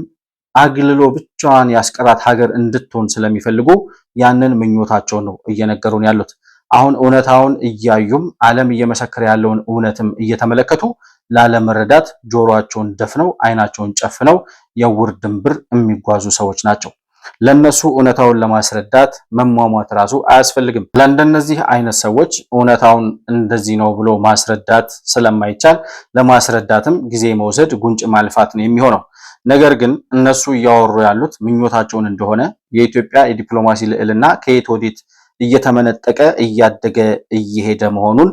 አግልሎ ብቻዋን ያስቀራት ሀገር እንድትሆን ስለሚፈልጉ ያንን ምኞታቸው ነው እየነገሩን ያሉት። አሁን እውነታውን እያዩም ዓለም እየመሰከረ ያለውን እውነትም እየተመለከቱ ላለመረዳት ጆሮአቸውን ደፍነው አይናቸውን ጨፍነው የውር ድንብር የሚጓዙ ሰዎች ናቸው። ለነሱ እውነታውን ለማስረዳት መሟሟት ራሱ አያስፈልግም። ለእንደነዚህ አይነት ሰዎች እውነታውን እንደዚህ ነው ብሎ ማስረዳት ስለማይቻል ለማስረዳትም ጊዜ መውሰድ ጉንጭ ማልፋት ነው የሚሆነው። ነገር ግን እነሱ እያወሩ ያሉት ምኞታቸውን እንደሆነ የኢትዮጵያ የዲፕሎማሲ ልዕልና ከየት ወዴት እየተመነጠቀ እያደገ እየሄደ መሆኑን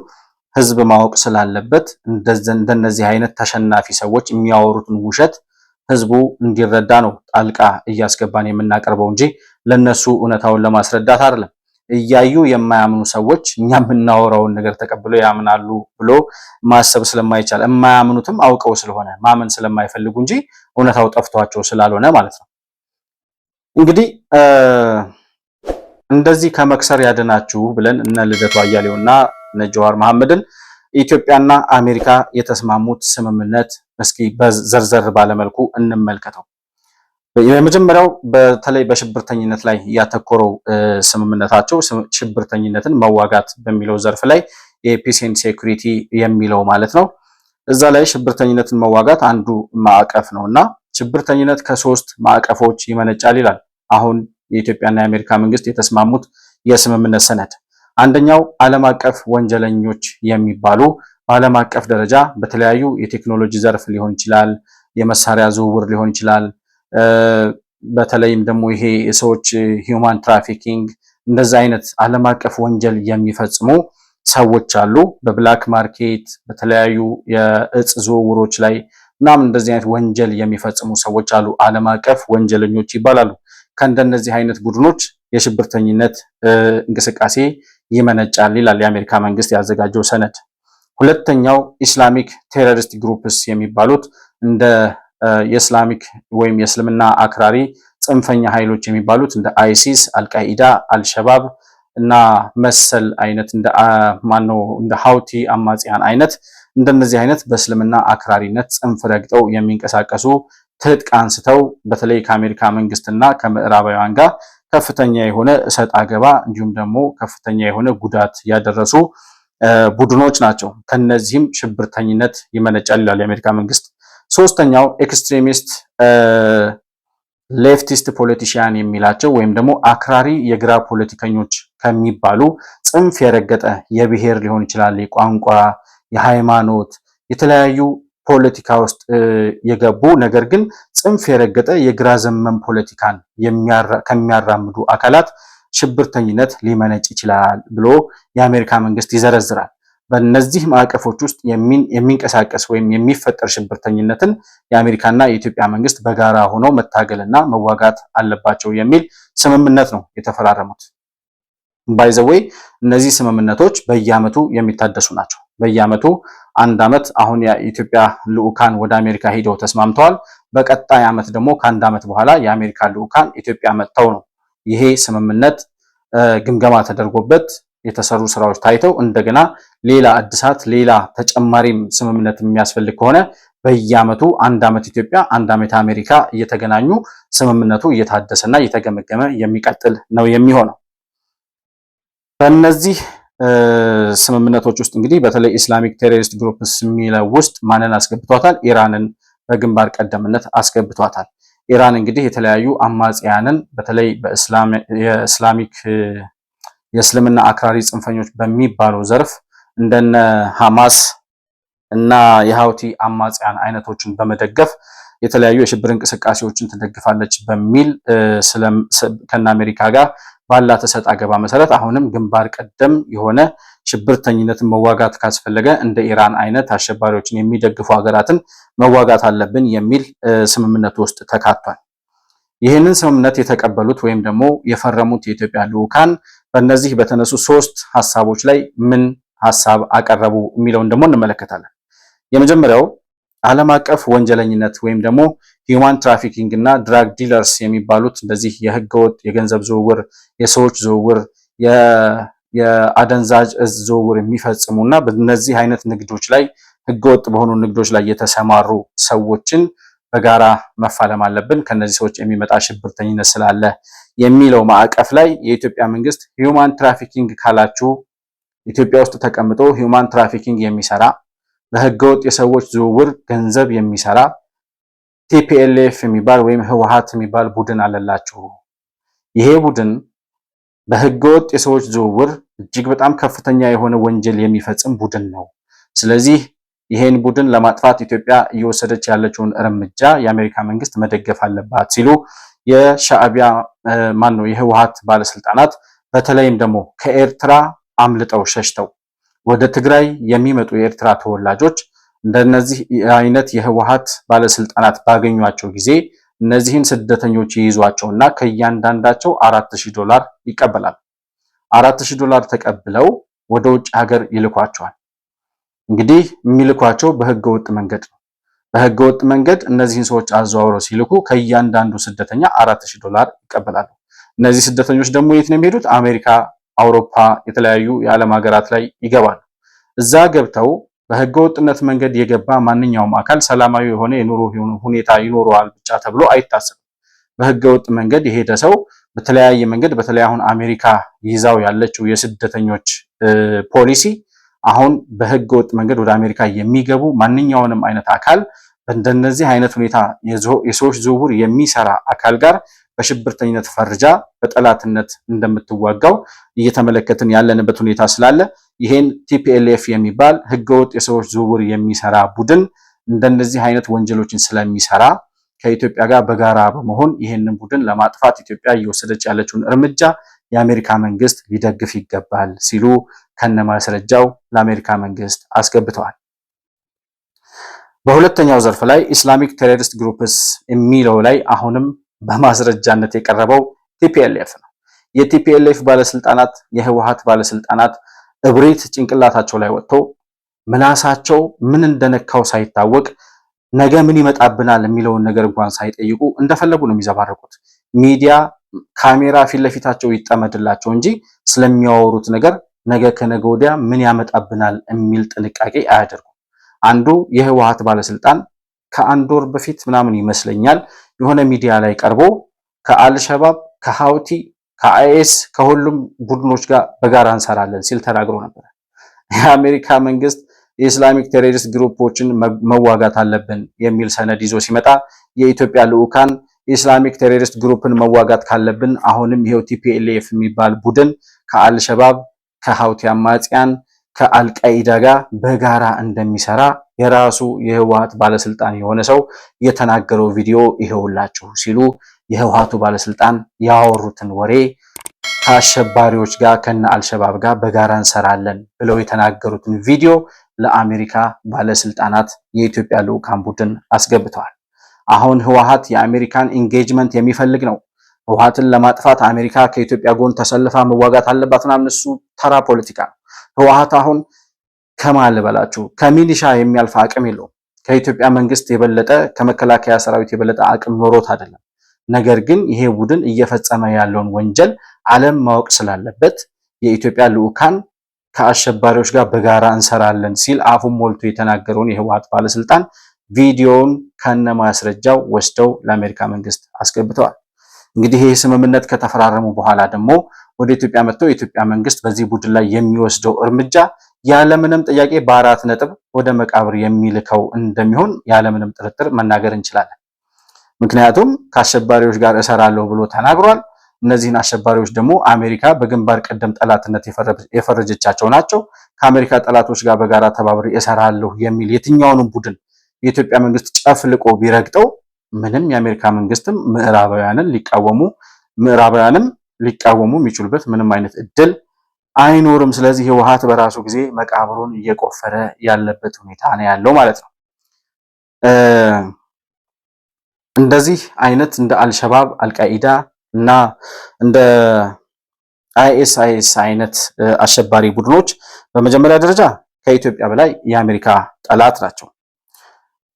ህዝብ ማወቅ ስላለበት እንደነዚህ አይነት ተሸናፊ ሰዎች የሚያወሩትን ውሸት ህዝቡ እንዲረዳ ነው ጣልቃ እያስገባን የምናቀርበው እንጂ ለነሱ እውነታውን ለማስረዳት አይደለም። እያዩ የማያምኑ ሰዎች እኛ የምናወራውን ነገር ተቀብለው ያምናሉ ብሎ ማሰብ ስለማይቻል የማያምኑትም አውቀው ስለሆነ ማመን ስለማይፈልጉ እንጂ እውነታው ጠፍቷቸው ስላልሆነ ማለት ነው። እንግዲህ እንደዚህ ከመክሰር ያድናችሁ ብለን እነ ልደቱ አያሌውና እነ ጀዋር መሐመድን ኢትዮጵያና አሜሪካ የተስማሙት ስምምነት እስኪ በዘርዘር ባለመልኩ እንመልከተው። የመጀመሪያው በተለይ በሽብርተኝነት ላይ ያተኮረው ስምምነታቸው ሽብርተኝነትን መዋጋት በሚለው ዘርፍ ላይ የፒስ ኤንድ ሴኩሪቲ የሚለው ማለት ነው። እዛ ላይ ሽብርተኝነትን መዋጋት አንዱ ማዕቀፍ ነውና ሽብርተኝነት ከሶስት ማዕቀፎች ይመነጫል ይላል አሁን የኢትዮጵያና የአሜሪካ መንግስት የተስማሙት የስምምነት ሰነድ። አንደኛው ዓለም አቀፍ ወንጀለኞች የሚባሉ በዓለም አቀፍ ደረጃ በተለያዩ የቴክኖሎጂ ዘርፍ ሊሆን ይችላል፣ የመሳሪያ ዝውውር ሊሆን ይችላል፣ በተለይም ደግሞ ይሄ የሰዎች ሂውማን ትራፊኪንግ እንደዛ አይነት ዓለም አቀፍ ወንጀል የሚፈጽሙ ሰዎች አሉ። በብላክ ማርኬት በተለያዩ የእጽ ዝውውሮች ላይ ምናምን እንደዚህ አይነት ወንጀል የሚፈጽሙ ሰዎች አሉ። ዓለም አቀፍ ወንጀለኞች ይባላሉ። ከእንደነዚህ አይነት ቡድኖች የሽብርተኝነት እንቅስቃሴ ይመነጫል ይላል የአሜሪካ መንግስት ያዘጋጀው ሰነድ። ሁለተኛው ኢስላሚክ ቴሮሪስት ግሩፕስ የሚባሉት እንደ የእስላሚክ ወይም የእስልምና አክራሪ ጽንፈኛ ኃይሎች የሚባሉት እንደ አይሲስ፣ አልቃኢዳ፣ አልሸባብ እና መሰል አይነት እንደ ሀውቲ አማጽያን አይነት እንደነዚህ አይነት በእስልምና አክራሪነት ጽንፍ ረግጠው የሚንቀሳቀሱ ትጥቅ አንስተው በተለይ ከአሜሪካ መንግስትና ከምዕራባውያን ጋር ከፍተኛ የሆነ እሰጥ አገባ እንዲሁም ደግሞ ከፍተኛ የሆነ ጉዳት ያደረሱ ቡድኖች ናቸው። ከነዚህም ሽብርተኝነት ይመነጫል ይላል የአሜሪካ መንግስት። ሶስተኛው ኤክስትሪሚስት ሌፍቲስት ፖለቲሽያን የሚላቸው ወይም ደግሞ አክራሪ የግራ ፖለቲከኞች ከሚባሉ ጽንፍ የረገጠ የብሔር ሊሆን ይችላል፣ የቋንቋ፣ የሃይማኖት የተለያዩ ፖለቲካ ውስጥ የገቡ ነገር ግን ጽንፍ የረገጠ የግራ ዘመም ፖለቲካን ከሚያራምዱ አካላት ሽብርተኝነት ሊመነጭ ይችላል ብሎ የአሜሪካ መንግስት ይዘረዝራል። በእነዚህ ማዕቀፎች ውስጥ የሚንቀሳቀስ ወይም የሚፈጠር ሽብርተኝነትን የአሜሪካና የኢትዮጵያ መንግስት በጋራ ሆነው መታገልና መዋጋት አለባቸው የሚል ስምምነት ነው የተፈራረሙት። ባይ ዘ ዌይ እነዚህ ስምምነቶች በየዓመቱ የሚታደሱ ናቸው። በየዓመቱ አንድ ዓመት አሁን የኢትዮጵያ ልዑካን ወደ አሜሪካ ሄደው ተስማምተዋል። በቀጣይ ዓመት ደግሞ ከአንድ ዓመት በኋላ የአሜሪካ ልዑካን ኢትዮጵያ መጥተው ነው ይሄ ስምምነት ግምገማ ተደርጎበት የተሰሩ ስራዎች ታይተው እንደገና ሌላ እድሳት ሌላ ተጨማሪም ስምምነት የሚያስፈልግ ከሆነ በየዓመቱ አንድ ዓመት ኢትዮጵያ አንድ ዓመት አሜሪካ እየተገናኙ ስምምነቱ እየታደሰና እየተገመገመ የሚቀጥል ነው የሚሆነው። በእነዚህ ስምምነቶች ውስጥ እንግዲህ በተለይ ኢስላሚክ ቴሮሪስት ግሩፕስ የሚለው ውስጥ ማንን አስገብቷታል? ኢራንን በግንባር ቀደምነት አስገብቷታል። ኢራን እንግዲህ የተለያዩ አማጽያንን በተለይ የእስላሚክ የእስልምና አክራሪ ጽንፈኞች በሚባለው ዘርፍ እንደነ ሐማስ እና የሀውቲ አማጽያን አይነቶችን በመደገፍ የተለያዩ የሽብር እንቅስቃሴዎችን ትደግፋለች በሚል ከነ አሜሪካ ጋር ባላት ሰጣ ገባ መሰረት አሁንም ግንባር ቀደም የሆነ ሽብርተኝነትን መዋጋት ካስፈለገ እንደ ኢራን አይነት አሸባሪዎችን የሚደግፉ ሀገራትን መዋጋት አለብን የሚል ስምምነት ውስጥ ተካቷል። ይህንን ስምምነት የተቀበሉት ወይም ደግሞ የፈረሙት የኢትዮጵያ ልዑካን በእነዚህ በተነሱ ሶስት ሀሳቦች ላይ ምን ሀሳብ አቀረቡ የሚለውን ደግሞ እንመለከታለን። የመጀመሪያው ዓለም አቀፍ ወንጀለኝነት ወይም ደግሞ ሂውማን ትራፊኪንግ እና ድራግ ዲለርስ የሚባሉት እንደዚህ የህገወጥ የገንዘብ ዝውውር፣ የሰዎች ዝውውር፣ የአደንዛዥ እጽ ዝውውር የሚፈጽሙና በእነዚህ አይነት ንግዶች ላይ ህገወጥ በሆኑ ንግዶች ላይ የተሰማሩ ሰዎችን በጋራ መፋለም አለብን፣ ከነዚህ ሰዎች የሚመጣ ሽብርተኝነት ስላለ የሚለው ማዕቀፍ ላይ የኢትዮጵያ መንግስት ሂውማን ትራፊኪንግ ካላችሁ ኢትዮጵያ ውስጥ ተቀምጦ ሂውማን ትራፊኪንግ የሚሰራ በህገወጥ የሰዎች ዝውውር ገንዘብ የሚሰራ ቲፒኤልኤፍ የሚባል ወይም ህወሓት የሚባል ቡድን አለላችሁ። ይሄ ቡድን በህገወጥ የሰዎች ዝውውር እጅግ በጣም ከፍተኛ የሆነ ወንጀል የሚፈጽም ቡድን ነው። ስለዚህ ይሄን ቡድን ለማጥፋት ኢትዮጵያ እየወሰደች ያለችውን እርምጃ የአሜሪካ መንግስት መደገፍ አለባት ሲሉ የሻዕቢያ የህወሓት ባለስልጣናት በተለይም ደግሞ ከኤርትራ አምልጠው ሸሽተው ወደ ትግራይ የሚመጡ የኤርትራ ተወላጆች እንደነዚህ አይነት የህወሓት ባለስልጣናት ባገኟቸው ጊዜ እነዚህን ስደተኞች ይይዟቸውና ከእያንዳንዳቸው $4000 ይቀበላሉ። $4000 ተቀብለው ወደ ውጭ ሀገር ይልኳቸዋል። እንግዲህ የሚልኳቸው በህገወጥ መንገድ ነው። በህገወጥ መንገድ እነዚህን ሰዎች አዘዋውረው ሲልኩ ከእያንዳንዱ ስደተኛ $4000 ይቀበላሉ። እነዚህ ስደተኞች ደግሞ የት ነው የሚሄዱት? አሜሪካ፣ አውሮፓ፣ የተለያዩ የዓለም ሀገራት ላይ ይገባሉ። እዛ ገብተው በህገወጥነት መንገድ የገባ ማንኛውም አካል ሰላማዊ የሆነ የኑሮ ሁኔታ ይኖረዋል ብቻ ተብሎ አይታሰብም። በህገወጥ መንገድ የሄደ ሰው በተለያየ መንገድ በተለይ አሁን አሜሪካ ይዛው ያለችው የስደተኞች ፖሊሲ አሁን በህገወጥ መንገድ ወደ አሜሪካ የሚገቡ ማንኛውንም አይነት አካል በእንደነዚህ አይነት ሁኔታ የሰዎች ዝውውር የሚሰራ አካል ጋር በሽብርተኝነት ፈርጃ በጠላትነት እንደምትዋጋው እየተመለከትን ያለንበት ሁኔታ ስላለ ይሄን ቲፒኤልኤፍ የሚባል ህገወጥ የሰዎች ዝውውር የሚሰራ ቡድን እንደነዚህ አይነት ወንጀሎችን ስለሚሰራ ከኢትዮጵያ ጋር በጋራ በመሆን ይሄንን ቡድን ለማጥፋት ኢትዮጵያ እየወሰደች ያለችውን እርምጃ የአሜሪካ መንግስት ሊደግፍ ይገባል ሲሉ ከነማስረጃው ለአሜሪካ መንግስት አስገብተዋል። በሁለተኛው ዘርፍ ላይ ኢስላሚክ ቴሮሪስት ግሩፕስ የሚለው ላይ አሁንም በማስረጃነት የቀረበው ቲፒኤልኤፍ ነው። የቲፒኤልኤፍ ባለስልጣናት የህወሓት ባለስልጣናት እብሪት ጭንቅላታቸው ላይ ወጥቶ ምላሳቸው ምን እንደነካው ሳይታወቅ ነገ ምን ይመጣብናል የሚለውን ነገር እንኳን ሳይጠይቁ እንደፈለጉ ነው የሚዘባረቁት። ሚዲያ ካሜራ ፊት ለፊታቸው ይጠመድላቸው እንጂ ስለሚያወሩት ነገር ነገ ከነገ ወዲያ ምን ያመጣብናል የሚል ጥንቃቄ አያደርጉም። አንዱ የህወሓት ባለስልጣን ከአንድ ወር በፊት ምናምን ይመስለኛል የሆነ ሚዲያ ላይ ቀርቦ ከአልሸባብ፣ ከሐውቲ፣ ከአይኤስ ከሁሉም ቡድኖች ጋር በጋራ እንሰራለን ሲል ተናግሮ ነበር። የአሜሪካ መንግስት የኢስላሚክ ቴሮሪስት ግሩፖችን መዋጋት አለብን የሚል ሰነድ ይዞ ሲመጣ የኢትዮጵያ ልዑካን የኢስላሚክ ቴሮሪስት ግሩፕን መዋጋት ካለብን አሁንም ይሄው ቲፒኤልኤፍ የሚባል ቡድን ከአልሸባብ፣ ከሐውቲ አማጽያን፣ ከአልቃኢዳ ጋር በጋራ እንደሚሰራ የራሱ የህወሓት ባለስልጣን የሆነ ሰው የተናገረው ቪዲዮ ይሄውላችሁ ሲሉ የህወሓቱ ባለስልጣን ያወሩትን ወሬ ከአሸባሪዎች ጋር ከነ አልሸባብ ጋር በጋራ እንሰራለን ብለው የተናገሩትን ቪዲዮ ለአሜሪካ ባለስልጣናት የኢትዮጵያ ልዑካን ቡድን አስገብተዋል። አሁን ህወሓት የአሜሪካን ኢንጌጅመንት የሚፈልግ ነው። ህወሓትን ለማጥፋት አሜሪካ ከኢትዮጵያ ጎን ተሰልፋ መዋጋት አለባት ምናምን፣ እሱ ተራ ፖለቲካ ነው። ህወሓት አሁን ከማል በላችሁ ከሚሊሻ የሚያልፍ አቅም የለውም። ከኢትዮጵያ መንግስት የበለጠ ከመከላከያ ሰራዊት የበለጠ አቅም ኖሮት አይደለም። ነገር ግን ይሄ ቡድን እየፈጸመ ያለውን ወንጀል ዓለም ማወቅ ስላለበት የኢትዮጵያ ልዑካን ከአሸባሪዎች ጋር በጋራ እንሰራለን ሲል አፉን ሞልቶ የተናገረውን የህወሓት ባለስልጣን ቪዲዮውን ከነማስረጃው ወስደው ለአሜሪካ መንግስት አስገብተዋል። እንግዲህ ይህ ስምምነት ከተፈራረሙ በኋላ ደግሞ ወደ ኢትዮጵያ መጥተው የኢትዮጵያ መንግስት በዚህ ቡድን ላይ የሚወስደው እርምጃ ያለምንም ጥያቄ በ4 ነጥብ ወደ መቃብር የሚልከው እንደሚሆን ያለምንም ጥርጥር መናገር እንችላለን። ምክንያቱም ከአሸባሪዎች ጋር እሰራለሁ ብሎ ተናግሯል። እነዚህን አሸባሪዎች ደግሞ አሜሪካ በግንባር ቀደም ጠላትነት የፈረጀቻቸው ናቸው። ከአሜሪካ ጠላቶች ጋር በጋራ ተባብሬ እሰራለሁ የሚል የትኛውንም ቡድን የኢትዮጵያ መንግስት ጨፍልቆ ቢረግጠው ምንም የአሜሪካ መንግስትም ምዕራባውያንም ሊቃወሙ የሚችሉበት ምንም አይነት እድል አይኖርም። ስለዚህ ህወሓት በራሱ ጊዜ መቃብሩን እየቆፈረ ያለበት ሁኔታ ነው ያለው ማለት ነው። እንደዚህ አይነት እንደ አልሸባብ፣ አልቃኢዳ እና እንደ አይኤስአይኤስ አይነት አሸባሪ ቡድኖች በመጀመሪያ ደረጃ ከኢትዮጵያ በላይ የአሜሪካ ጠላት ናቸው።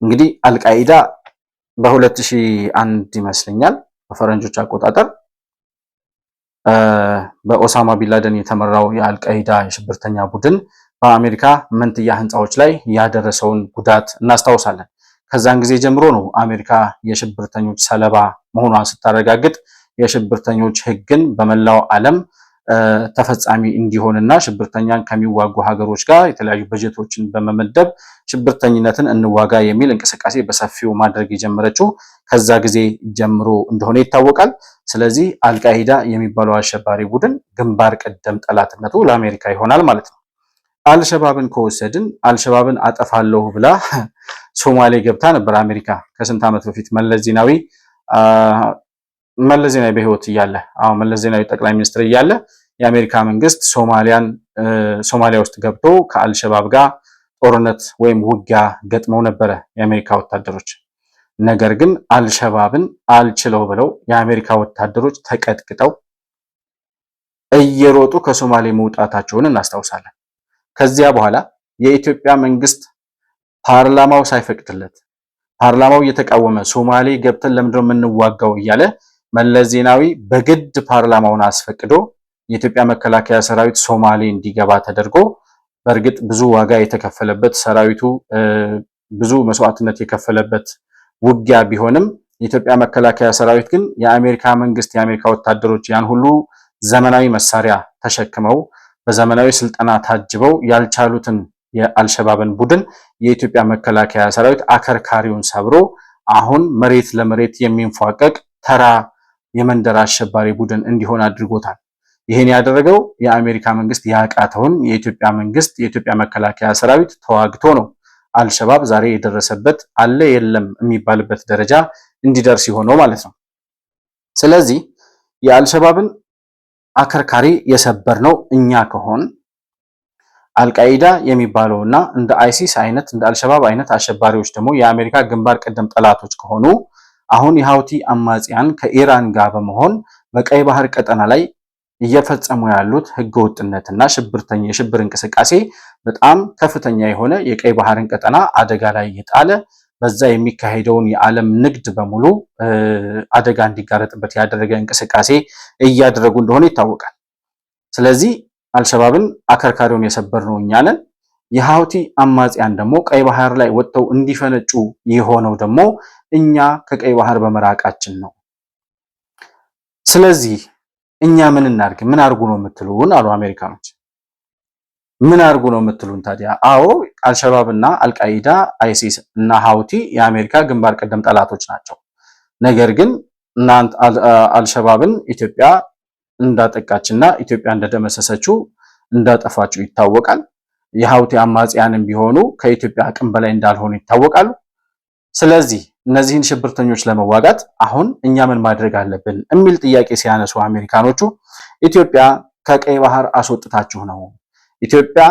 እንግዲህ አልቃኢዳ በ2001 ይመስለኛል በፈረንጆች አቆጣጠር በኦሳማ ቢንላደን የተመራው የአልቃኢዳ የሽብርተኛ ቡድን በአሜሪካ መንትያ ህንፃዎች ላይ ያደረሰውን ጉዳት እናስታውሳለን። ከዛን ጊዜ ጀምሮ ነው አሜሪካ የሽብርተኞች ሰለባ መሆኗን ስታረጋግጥ የሽብርተኞች ህግን በመላው ዓለም ተፈጻሚ እንዲሆንና ሽብርተኛን ከሚዋጉ ሀገሮች ጋር የተለያዩ በጀቶችን በመመደብ ሽብርተኝነትን እንዋጋ የሚል እንቅስቃሴ በሰፊው ማድረግ የጀመረችው ከዛ ጊዜ ጀምሮ እንደሆነ ይታወቃል። ስለዚህ አልቃይዳ የሚባለው አሸባሪ ቡድን ግንባር ቀደም ጠላትነቱ ለአሜሪካ ይሆናል ማለት ነው። አልሸባብን ከወሰድን አልሸባብን አጠፋለሁ ብላ ሶማሌ ገብታ ነበር አሜሪካ ከስንት ዓመት በፊት መለስ ዜናዊ በህይወት እያለ መለስ ዜናዊ ጠቅላይ ሚኒስትር እያለ የአሜሪካ መንግስት ሶማሊያ ውስጥ ገብቶ ከአልሸባብ ጋር ጦርነት ወይም ውጊያ ገጥመው ነበረ የአሜሪካ ወታደሮች። ነገር ግን አልሸባብን አልችለው ብለው የአሜሪካ ወታደሮች ተቀጥቅጠው እየሮጡ ከሶማሌ መውጣታቸውን እናስታውሳለን። ከዚያ በኋላ የኢትዮጵያ መንግስት ፓርላማው ሳይፈቅድለት ፓርላማው እየተቃወመ ሶማሌ ገብተን ለምንድነው የምንዋጋው እያለ መለስ ዜናዊ በግድ ፓርላማውን አስፈቅዶ የኢትዮጵያ መከላከያ ሰራዊት ሶማሌ እንዲገባ ተደርጎ በእርግጥ ብዙ ዋጋ የተከፈለበት ሰራዊቱ ብዙ መስዋዕትነት የከፈለበት ውጊያ ቢሆንም የኢትዮጵያ መከላከያ ሰራዊት ግን የአሜሪካ መንግስት የአሜሪካ ወታደሮች ያን ሁሉ ዘመናዊ መሳሪያ ተሸክመው በዘመናዊ ስልጠና ታጅበው ያልቻሉትን የአልሸባብን ቡድን የኢትዮጵያ መከላከያ ሰራዊት አከርካሪውን ሰብሮ አሁን መሬት ለመሬት የሚንፏቀቅ ተራ የመንደር አሸባሪ ቡድን እንዲሆን አድርጎታል። ይህን ያደረገው የአሜሪካ መንግስት ያቃተውን የኢትዮጵያ መንግስት የኢትዮጵያ መከላከያ ሰራዊት ተዋግቶ ነው አልሸባብ ዛሬ የደረሰበት አለ የለም የሚባልበት ደረጃ እንዲደርስ የሆነው ማለት ነው። ስለዚህ የአልሸባብን አከርካሪ የሰበርነው እኛ ከሆን አልቃይዳ የሚባለውና እንደ አይሲስ አይነት እንደ አልሸባብ አይነት አሸባሪዎች ደግሞ የአሜሪካ ግንባር ቀደም ጠላቶች ከሆኑ አሁን የሃውቲ አማጽያን ከኢራን ጋር በመሆን በቀይ ባህር ቀጠና ላይ እየፈጸሙ ያሉት ህገወጥነትና የሽብር እንቅስቃሴ በጣም ከፍተኛ የሆነ የቀይ ባህርን ቀጠና አደጋ ላይ የጣለ በዛ የሚካሄደውን የዓለም ንግድ በሙሉ አደጋ እንዲጋረጥበት ያደረገ እንቅስቃሴ እያደረጉ እንደሆነ ይታወቃል። ስለዚህ አልሸባብን አከርካሪውን የሰበርነው እኛ ነን። የሃውቲ አማጽያን ደግሞ ቀይ ባህር ላይ ወጥተው እንዲፈነጩ የሆነው ደግሞ እኛ ከቀይ ባህር በመራቃችን ነው። ስለዚህ እኛ ምን እናርግ? ምን አርጉ ነው የምትሉን? አሉ አሜሪካኖች። ምን አርጉ ነው የምትሉን ታዲያ? አዎ አልሸባብና አልቃይዳ አይሲስ እና ሃውቲ የአሜሪካ ግንባር ቀደም ጠላቶች ናቸው። ነገር ግን እናንተ አልሸባብን ኢትዮጵያ እንዳጠቃችና ኢትዮጵያ እንደደመሰሰችው እንዳጠፋችው ይታወቃል። የሃውቲ አማጽያንም ቢሆኑ ከኢትዮጵያ አቅም በላይ እንዳልሆኑ ይታወቃሉ። ስለዚህ እነዚህን ሽብርተኞች ለመዋጋት አሁን እኛ ምን ማድረግ አለብን የሚል ጥያቄ ሲያነሱ አሜሪካኖቹ ኢትዮጵያ ከቀይ ባህር አስወጥታችሁ ነው። ኢትዮጵያ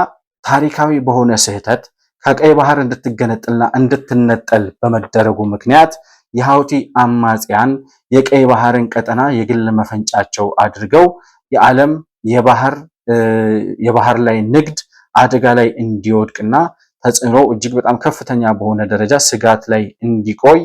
ታሪካዊ በሆነ ስህተት ከቀይ ባህር እንድትገነጥልና እንድትነጠል በመደረጉ ምክንያት የሃውቲ አማጽያን የቀይ ባህርን ቀጠና የግል መፈንጫቸው አድርገው የዓለም የባህር ላይ ንግድ አደጋ ላይ እንዲወድቅና ተጽዕኖ እጅግ በጣም ከፍተኛ በሆነ ደረጃ ስጋት ላይ እንዲቆይ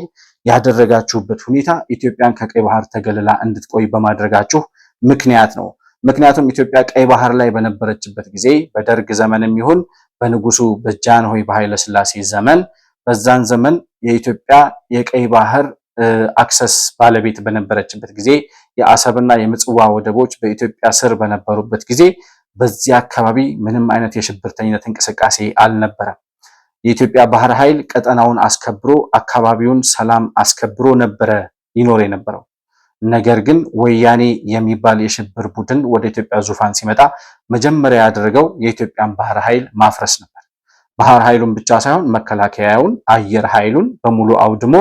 ያደረጋችሁበት ሁኔታ ኢትዮጵያን ከቀይ ባህር ተገልላ እንድትቆይ በማድረጋችሁ ምክንያት ነው። ምክንያቱም ኢትዮጵያ ቀይ ባህር ላይ በነበረችበት ጊዜ በደርግ ዘመንም ይሁን በንጉሱ በጃንሆይ በኃይለ ሥላሴ ዘመን በዛን ዘመን የኢትዮጵያ የቀይ ባህር አክሰስ ባለቤት በነበረችበት ጊዜ የአሰብና የምጽዋ ወደቦች በኢትዮጵያ ስር በነበሩበት ጊዜ በዚህ አካባቢ ምንም አይነት የሽብርተኝነት እንቅስቃሴ አልነበረም። የኢትዮጵያ ባህር ኃይል ቀጠናውን አስከብሮ አካባቢውን ሰላም አስከብሮ ነበረ ይኖር የነበረው። ነገር ግን ወያኔ የሚባል የሽብር ቡድን ወደ ኢትዮጵያ ዙፋን ሲመጣ መጀመሪያ ያደረገው የኢትዮጵያን ባህር ኃይል ማፍረስ ነበር። ባህር ኃይሉን ብቻ ሳይሆን መከላከያውን፣ አየር ኃይሉን በሙሉ አውድሞ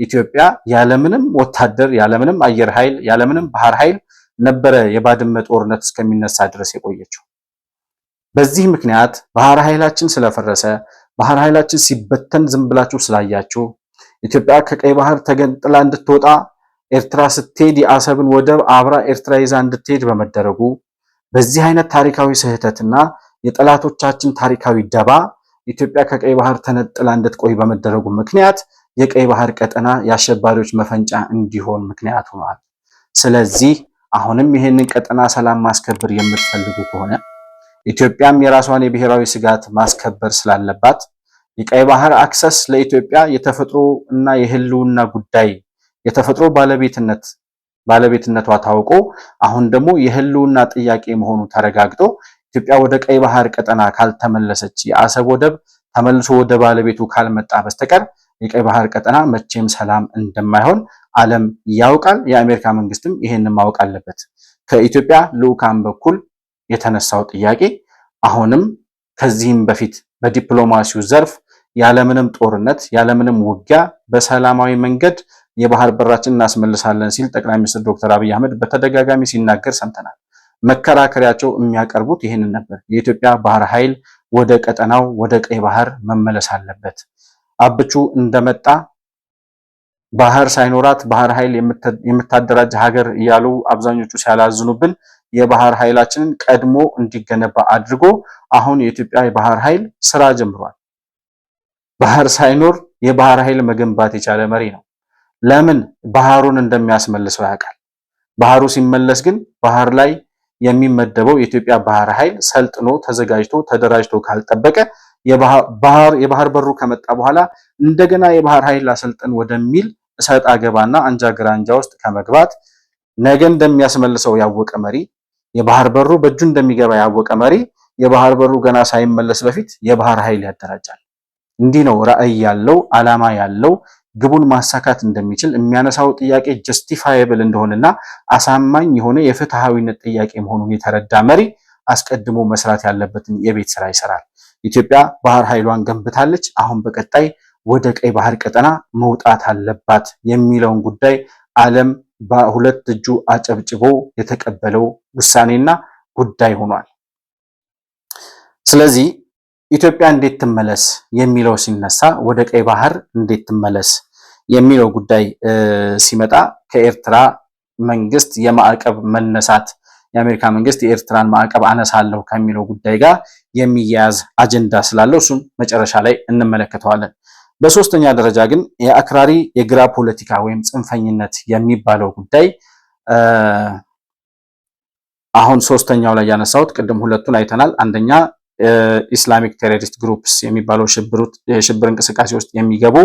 ኢትዮጵያ ያለምንም ወታደር፣ ያለምንም አየር ኃይል፣ ያለምንም ባህር ኃይል ነበረ የባድመ ጦርነት እስከሚነሳ ድረስ የቆየችው። በዚህ ምክንያት ባህር ኃይላችን ስለፈረሰ ባህር ኃይላችን ሲበተን ዝም ብላችሁ ስላያችሁ ኢትዮጵያ ከቀይ ባህር ተገንጥላ እንድትወጣ ኤርትራ ስትሄድ የአሰብን ወደብ አብራ ኤርትራ ይዛ እንድትሄድ በመደረጉ በዚህ አይነት ታሪካዊ ስህተትና የጠላቶቻችን ታሪካዊ ደባ ኢትዮጵያ ከቀይ ባህር ተነጥላ እንድትቆይ በመደረጉ ምክንያት የቀይ ባህር ቀጠና የአሸባሪዎች መፈንጫ እንዲሆን ምክንያት ሆኗል። ስለዚህ አሁንም ይሄንን ቀጠና ሰላም ማስከበር የምትፈልጉ ከሆነ ኢትዮጵያም የራሷን የብሔራዊ ስጋት ማስከበር ስላለባት የቀይ ባህር አክሰስ ለኢትዮጵያ የተፈጥሮ እና የህልውና ጉዳይ የተፈጥሮ ባለቤትነት ባለቤትነቷ ታውቆ አሁን ደግሞ የህልውና ጥያቄ መሆኑ ተረጋግጦ ኢትዮጵያ ወደ ቀይ ባህር ቀጠና ካልተመለሰች የአሰብ ወደብ ተመልሶ ወደ ባለቤቱ ካልመጣ በስተቀር የቀይ ባህር ቀጠና መቼም ሰላም እንደማይሆን ዓለም ያውቃል። የአሜሪካ መንግስትም ይሄንን ማወቅ አለበት። ከኢትዮጵያ ልዑካን በኩል የተነሳው ጥያቄ አሁንም ከዚህም በፊት በዲፕሎማሲው ዘርፍ ያለምንም ጦርነት ያለምንም ውጊያ በሰላማዊ መንገድ የባህር በራችን እናስመልሳለን ሲል ጠቅላይ ሚኒስትር ዶክተር አብይ አህመድ በተደጋጋሚ ሲናገር ሰምተናል። መከራከሪያቸው የሚያቀርቡት ይህንን ነበር። የኢትዮጵያ ባህር ኃይል ወደ ቀጠናው ወደ ቀይ ባህር መመለስ አለበት። አብቹ እንደመጣ ባህር ሳይኖራት ባህር ኃይል የምታደራጅ ሀገር እያሉ አብዛኞቹ ሲያላዝኑብን የባህር ኃይላችንን ቀድሞ እንዲገነባ አድርጎ አሁን የኢትዮጵያ የባህር ኃይል ስራ ጀምሯል። ባህር ሳይኖር የባህር ኃይል መገንባት የቻለ መሪ ነው። ለምን? ባህሩን እንደሚያስመልሰው ያውቃል። ባህሩ ሲመለስ ግን ባህር ላይ የሚመደበው የኢትዮጵያ ባህር ኃይል ሰልጥኖ ተዘጋጅቶ ተደራጅቶ ካልጠበቀ የባህር በሩ ከመጣ በኋላ እንደገና የባህር ኃይል አሰልጥን ወደሚል እሰጥ አገባና አንጃ ግራንጃ ውስጥ ከመግባት ነገ እንደሚያስመልሰው ያወቀ መሪ፣ የባህር በሩ በእጁ እንደሚገባ ያወቀ መሪ የባህር በሩ ገና ሳይመለስ በፊት የባህር ኃይል ያደራጃል። እንዲህ ነው ራዕይ ያለው ዓላማ ያለው ግቡን ማሳካት እንደሚችል የሚያነሳው ጥያቄ ጀስቲፋየብል እንደሆነና አሳማኝ የሆነ የፍትሃዊነት ጥያቄ መሆኑን የተረዳ መሪ አስቀድሞ መስራት ያለበትን የቤት ስራ ይሰራል። ኢትዮጵያ ባህር ኃይሏን ገንብታለች። አሁን በቀጣይ ወደ ቀይ ባህር ቀጠና መውጣት አለባት የሚለውን ጉዳይ ዓለም በሁለት እጁ አጨብጭቦ የተቀበለው ውሳኔና ጉዳይ ሆኗል። ስለዚህ ኢትዮጵያ እንዴት ትመለስ የሚለው ሲነሳ ወደ ቀይ ባህር እንዴት ትመለስ የሚለው ጉዳይ ሲመጣ ከኤርትራ መንግስት የማዕቀብ መነሳት የአሜሪካ መንግስት የኤርትራን ማዕቀብ አነሳለሁ ከሚለው ጉዳይ ጋር የሚያያዝ አጀንዳ ስላለው እሱን መጨረሻ ላይ እንመለከተዋለን። በሶስተኛ ደረጃ ግን የአክራሪ የግራ ፖለቲካ ወይም ጽንፈኝነት የሚባለው ጉዳይ አሁን ሶስተኛው ላይ ያነሳሁት ቅድም ሁለቱን አይተናል። አንደኛ ኢስላሚክ ቴሮሪስት ግሩፕስ የሚባለው የሽብር እንቅስቃሴ ውስጥ የሚገቡ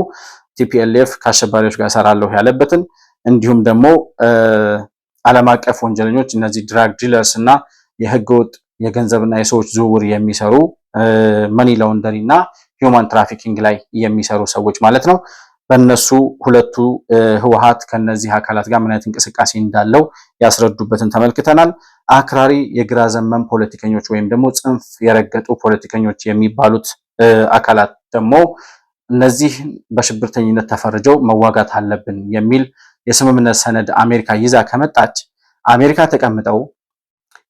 ቲፒኤልኤፍ ከአሸባሪዎች ጋር ሰራለሁ ያለበትን እንዲሁም ደግሞ ዓለም አቀፍ ወንጀለኞች እነዚህ ድራግ ዲለርስ እና የህገወጥ የገንዘብና የሰዎች ዝውውር የሚሰሩ መኒ ላውንደሪ እና ሂውማን ትራፊኪንግ ላይ የሚሰሩ ሰዎች ማለት ነው። በእነሱ ሁለቱ ህወሓት ከነዚህ አካላት ጋር ምን አይነት እንቅስቃሴ እንዳለው ያስረዱበትን ተመልክተናል። አክራሪ የግራ ዘመም ፖለቲከኞች ወይም ደግሞ ጽንፍ የረገጡ ፖለቲከኞች የሚባሉት አካላት ደግሞ እነዚህ በሽብርተኝነት ተፈርጀው መዋጋት አለብን የሚል የስምምነት ሰነድ አሜሪካ ይዛ ከመጣች አሜሪካ ተቀምጠው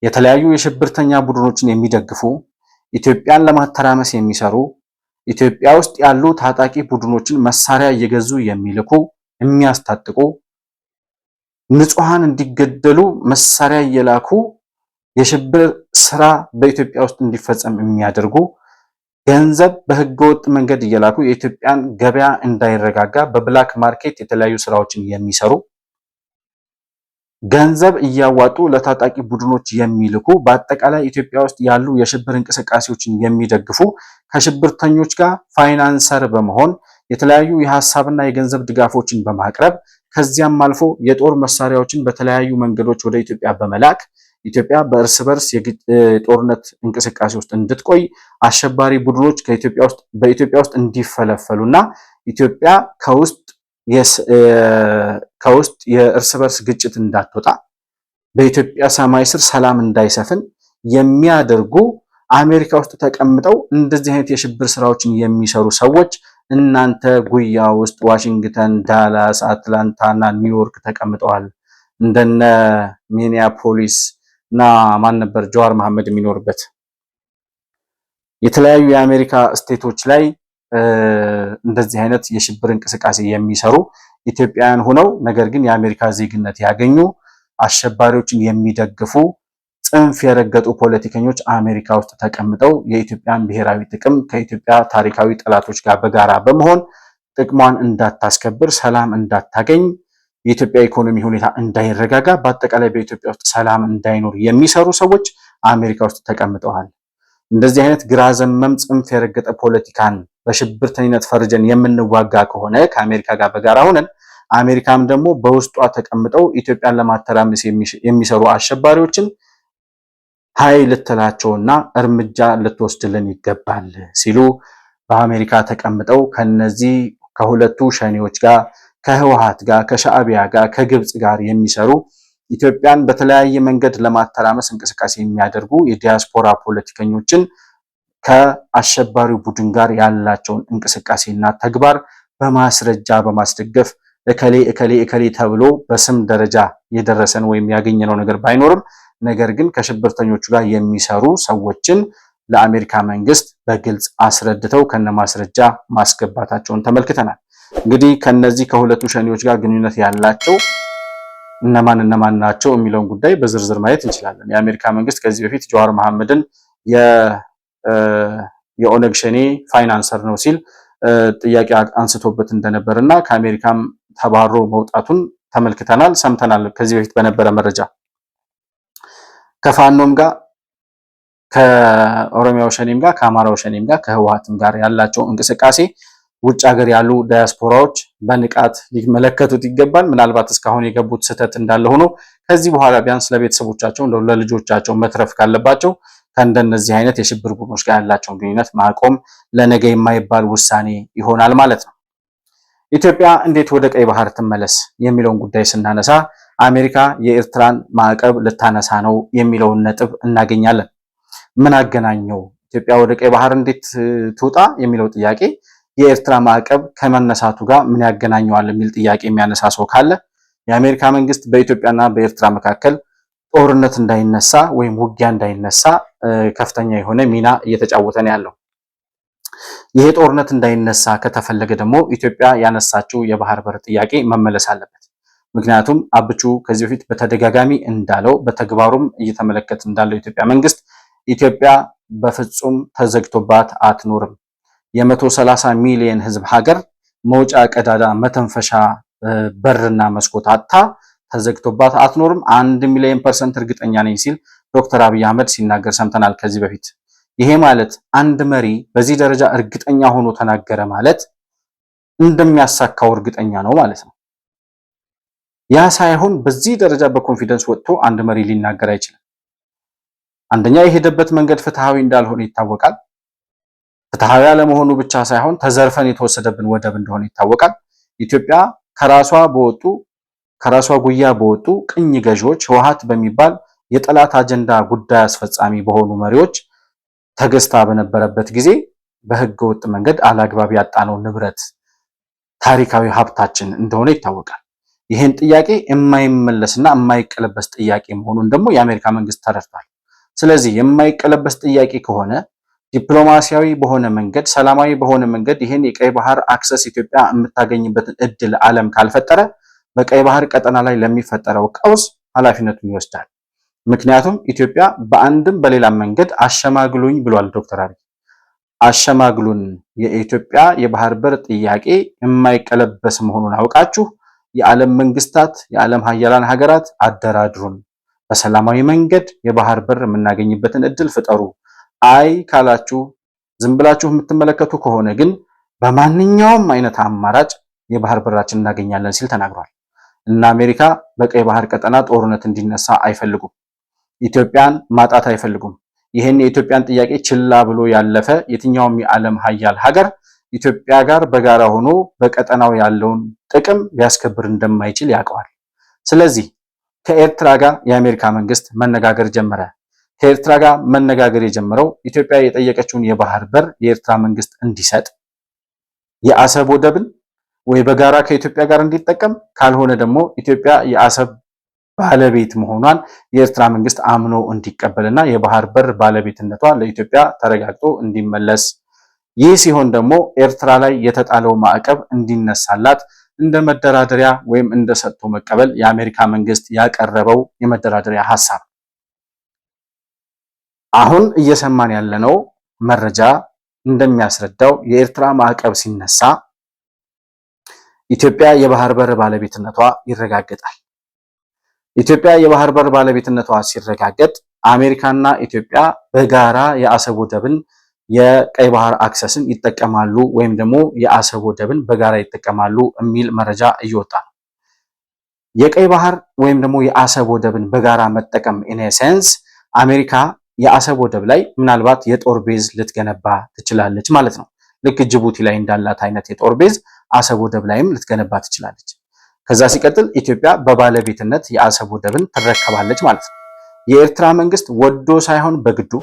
የተለያዩ የሽብርተኛ ቡድኖችን የሚደግፉ ኢትዮጵያን ለማተራመስ የሚሰሩ ኢትዮጵያ ውስጥ ያሉ ታጣቂ ቡድኖችን መሳሪያ እየገዙ የሚልኩ የሚያስታጥቁ ንጹሃን እንዲገደሉ መሳሪያ እየላኩ የሽብር ስራ በኢትዮጵያ ውስጥ እንዲፈጸም የሚያደርጉ ገንዘብ በህገወጥ መንገድ እየላኩ የኢትዮጵያን ገበያ እንዳይረጋጋ በብላክ ማርኬት የተለያዩ ስራዎችን የሚሰሩ ገንዘብ እያዋጡ ለታጣቂ ቡድኖች የሚልኩ በአጠቃላይ ኢትዮጵያ ውስጥ ያሉ የሽብር እንቅስቃሴዎችን የሚደግፉ ከሽብርተኞች ጋር ፋይናንሰር በመሆን የተለያዩ የሐሳብና የገንዘብ ድጋፎችን በማቅረብ ከዚያም አልፎ የጦር መሳሪያዎችን በተለያዩ መንገዶች ወደ ኢትዮጵያ በመላክ ኢትዮጵያ በእርስ በርስ የጦርነት እንቅስቃሴ ውስጥ እንድትቆይ አሸባሪ ቡድኖች በኢትዮጵያ ውስጥ እንዲፈለፈሉና ኢትዮጵያ ከውስጥ የእርስ በርስ ግጭት እንዳትወጣ በኢትዮጵያ ሰማይ ስር ሰላም እንዳይሰፍን የሚያደርጉ አሜሪካ ውስጥ ተቀምጠው እንደዚህ አይነት የሽብር ስራዎችን የሚሰሩ ሰዎች እናንተ ጉያ ውስጥ ዋሽንግተን፣ ዳላስ፣ አትላንታ እና ኒውዮርክ ተቀምጠዋል። እንደነ ሚኒያፖሊስ እና ማን ነበር ጀዋር መሐመድ የሚኖርበት የተለያዩ የአሜሪካ ስቴቶች ላይ እንደዚህ አይነት የሽብር እንቅስቃሴ የሚሰሩ ኢትዮጵያውያን ሆነው ነገር ግን የአሜሪካ ዜግነት ያገኙ አሸባሪዎችን የሚደግፉ ጽንፍ የረገጡ ፖለቲከኞች አሜሪካ ውስጥ ተቀምጠው የኢትዮጵያን ብሔራዊ ጥቅም ከኢትዮጵያ ታሪካዊ ጠላቶች ጋር በጋራ በመሆን ጥቅሟን እንዳታስከብር፣ ሰላም እንዳታገኝ፣ የኢትዮጵያ ኢኮኖሚ ሁኔታ እንዳይረጋጋ፣ በአጠቃላይ በኢትዮጵያ ውስጥ ሰላም እንዳይኖር የሚሰሩ ሰዎች አሜሪካ ውስጥ ተቀምጠዋል። እንደዚህ አይነት ግራ ዘመም ጽንፍ የረገጠ ፖለቲካን በሽብርተኝነት ፈርጀን የምንዋጋ ከሆነ ከአሜሪካ ጋር በጋራ ሆነን አሜሪካም ደግሞ በውስጧ ተቀምጠው ኢትዮጵያን ለማተራመስ የሚሰሩ አሸባሪዎችን ኃይል ልትላቸውና እርምጃ ልትወስድልን ይገባል ሲሉ በአሜሪካ ተቀምጠው ከነዚህ ከሁለቱ ሸኔዎች ጋር ከህወሓት ጋር ከሻዕቢያ ጋር ከግብጽ ጋር የሚሰሩ ኢትዮጵያን በተለያየ መንገድ ለማተራመስ እንቅስቃሴ የሚያደርጉ የዲያስፖራ ፖለቲከኞችን ከአሸባሪው ቡድን ጋር ያላቸውን እንቅስቃሴና ተግባር በማስረጃ በማስደገፍ እከሌ ተብሎ በስም ደረጃ የደረሰን ወይም ያገኘነው ነገር ባይኖርም ነገር ግን ከሽብርተኞቹ ጋር የሚሰሩ ሰዎችን ለአሜሪካ መንግስት በግልጽ አስረድተው ከነማስረጃ ማስገባታቸውን ተመልክተናል። እንግዲህ ከነዚህ ከሁለቱ ሸኔዎች ጋር ግንኙነት ያላቸው እነማን ናቸው የሚለውን ጉዳይ በዝርዝር ማየት እንችላለን። የአሜሪካ መንግስት ከዚህ በፊት ጀዋር መሐመድን የኦነግ ሸኔ ፋይናንሰር ነው ሲል ጥያቄ አንስቶበት እንደነበርና ከአሜሪካም ተባሮ መውጣቱን ተመልክተናል፣ ሰምተናል። ከዚህ በፊት በነበረ መረጃ ከፋኖም ጋር ከኦሮሚያው ሸኔም ጋር ከአማራው ሸኔም ጋር ከህወሓትም ጋር ያላቸው እንቅስቃሴ ውጭ ሀገር ያሉ ዳያስፖራዎች በንቃት ሊመለከቱት ይገባል። ምናልባት እስካሁን የገቡት ስህተት እንዳለ ሆኖ ከዚህ በኋላ ቢያንስ ለቤተሰቦቻቸው እንደው ለልጆቻቸው መትረፍ ካለባቸው ከእንደነዚህ አይነት የሽብር ቡድኖች ጋር ያላቸውን ግንኙነት ማቆም ለነገ የማይባል ውሳኔ ይሆናል ማለት ነው። ኢትዮጵያ እንዴት ወደ ቀይ ባህር ትመለስ የሚለውን ጉዳይ ስናነሳ አሜሪካ የኤርትራን ማዕቀብ ልታነሳ ነው የሚለውን ነጥብ እናገኛለን። ምን አገናኘው? ኢትዮጵያ ወደ ቀይ ባህር እንዴት ትውጣ የሚለው ጥያቄ የኤርትራ ማዕቀብ ከመነሳቱ ጋር ምን ያገናኘዋል የሚል ጥያቄ የሚያነሳ ሰው ካለ የአሜሪካ መንግስት በኢትዮጵያና በኤርትራ መካከል ጦርነት እንዳይነሳ ወይም ውጊያ እንዳይነሳ ከፍተኛ የሆነ ሚና እየተጫወተ ነው ያለው። ይሄ ጦርነት እንዳይነሳ ከተፈለገ ደግሞ ኢትዮጵያ ያነሳችው የባህር በር ጥያቄ መመለስ አለበት። ምክንያቱም አብቹ ከዚህ በፊት በተደጋጋሚ እንዳለው በተግባሩም እየተመለከተ እንዳለው የኢትዮጵያ መንግስት ኢትዮጵያ በፍጹም ተዘግቶባት አትኖርም። የ130 ሚሊዮን ህዝብ ሀገር መውጫ ቀዳዳ መተንፈሻ በርና መስኮት አጥታ ተዘግቶባት አትኖርም። 1 ሚሊዮን % እርግጠኛ ነኝ ሲል ዶክተር አብይ አህመድ ሲናገር ሰምተናል ከዚህ በፊት። ይሄ ማለት አንድ መሪ በዚህ ደረጃ እርግጠኛ ሆኖ ተናገረ ማለት እንደሚያሳካው እርግጠኛ ነው ማለት ነው። ያ ሳይሆን በዚህ ደረጃ በኮንፊደንስ ወጥቶ አንድ መሪ ሊናገር አይችልም። አንደኛ የሄደበት መንገድ ፍትሃዊ እንዳልሆነ ይታወቃል። ፍትሃዊ ያለመሆኑ ብቻ ሳይሆን ተዘርፈን የተወሰደብን ወደብ እንደሆነ ይታወቃል። ኢትዮጵያ ከራሷ ጉያ በወጡ ቅኝ ገዢዎች ህወሓት በሚባል የጠላት አጀንዳ ጉዳይ አስፈጻሚ በሆኑ መሪዎች ተገዝታ በነበረበት ጊዜ በህገ ወጥ መንገድ አላግባብ ያጣነው ንብረት ታሪካዊ ሀብታችን እንደሆነ ይታወቃል። ይህን ጥያቄ የማይመለስና የማይቀለበስ ጥያቄ መሆኑን ደግሞ የአሜሪካ መንግስት ተረድቷል። ስለዚህ የማይቀለበስ ጥያቄ ከሆነ ዲፕሎማሲያዊ በሆነ መንገድ ሰላማዊ በሆነ መንገድ ይህን የቀይ ባህር አክሰስ ኢትዮጵያ የምታገኝበትን እድል ዓለም ካልፈጠረ በቀይ ባህር ቀጠና ላይ ለሚፈጠረው ቀውስ ኃላፊነቱን ይወስዳል። ምክንያቱም ኢትዮጵያ በአንድም በሌላም መንገድ አሸማግሉኝ ብሏል ዶክተር አብይ። አሸማግሉን፣ የኢትዮጵያ የባህር በር ጥያቄ የማይቀለበስ መሆኑን አውቃችሁ የዓለም መንግስታት፣ የዓለም ሀያላን ሀገራት አደራድሩን፣ በሰላማዊ መንገድ የባህር በር የምናገኝበትን እድል ፍጠሩ። አይ ካላችሁ ዝም ብላችሁ የምትመለከቱ ከሆነ ግን በማንኛውም አይነት አማራጭ የባህር በራችን እናገኛለን ሲል ተናግሯል። እና አሜሪካ በቀይ ባህር ቀጠና ጦርነት እንዲነሳ አይፈልጉም። ኢትዮጵያን ማጣት አይፈልጉም። ይህን የኢትዮጵያን ጥያቄ ችላ ብሎ ያለፈ የትኛውም የዓለም ሀያል ሀገር ኢትዮጵያ ጋር በጋራ ሆኖ በቀጠናው ያለውን ጥቅም ሊያስከብር እንደማይችል ያውቀዋል። ስለዚህ ከኤርትራ ጋር የአሜሪካ መንግስት መነጋገር ጀመረ። ከኤርትራ ጋር መነጋገር የጀመረው ኢትዮጵያ የጠየቀችውን የባህር በር የኤርትራ መንግስት እንዲሰጥ፣ የአሰብ ወደብን ወይ በጋራ ከኢትዮጵያ ጋር እንዲጠቀም፣ ካልሆነ ደግሞ ኢትዮጵያ የአሰብ ባለቤት መሆኗን የኤርትራ መንግስት አምኖ እንዲቀበልና የባህር በር ባለቤትነቷ ለኢትዮጵያ ተረጋግጦ እንዲመለስ፣ ይህ ሲሆን ደግሞ ኤርትራ ላይ የተጣለው ማዕቀብ እንዲነሳላት እንደ መደራደሪያ ወይም እንደ ሰጥቶ መቀበል የአሜሪካ መንግስት ያቀረበው የመደራደሪያ ሐሳብ። አሁን እየሰማን ያለነው መረጃ እንደሚያስረዳው የኤርትራ ማዕቀብ ሲነሳ ኢትዮጵያ የባህር በር ባለቤትነቷ ይረጋገጣል። ኢትዮጵያ የባህር በር ባለቤትነቷ ሲረጋገጥ አሜሪካና ኢትዮጵያ በጋራ የአሰብ ወደብን የቀይ ባህር አክሰስን ይጠቀማሉ ወይም ደግሞ የአሰብ ወደብን በጋራ ይጠቀማሉ የሚል መረጃ እየወጣ ነው። የቀይ ባህር ወይም ደግሞ የአሰብ ወደብን በጋራ መጠቀም ኢን ሴንስ አሜሪካ የአሰብ ወደብ ላይ ምናልባት የጦር ቤዝ ልትገነባ ትችላለች ማለት ነው። ልክ ጅቡቲ ላይ እንዳላት አይነት የጦር ቤዝ አሰብ ወደብ ላይም ልትገነባ ትችላለች። ከዛ ሲቀጥል ኢትዮጵያ በባለቤትነት የአሰብ ወደብን ትረከባለች ማለት ነው። የኤርትራ መንግስት ወዶ ሳይሆን በግዱ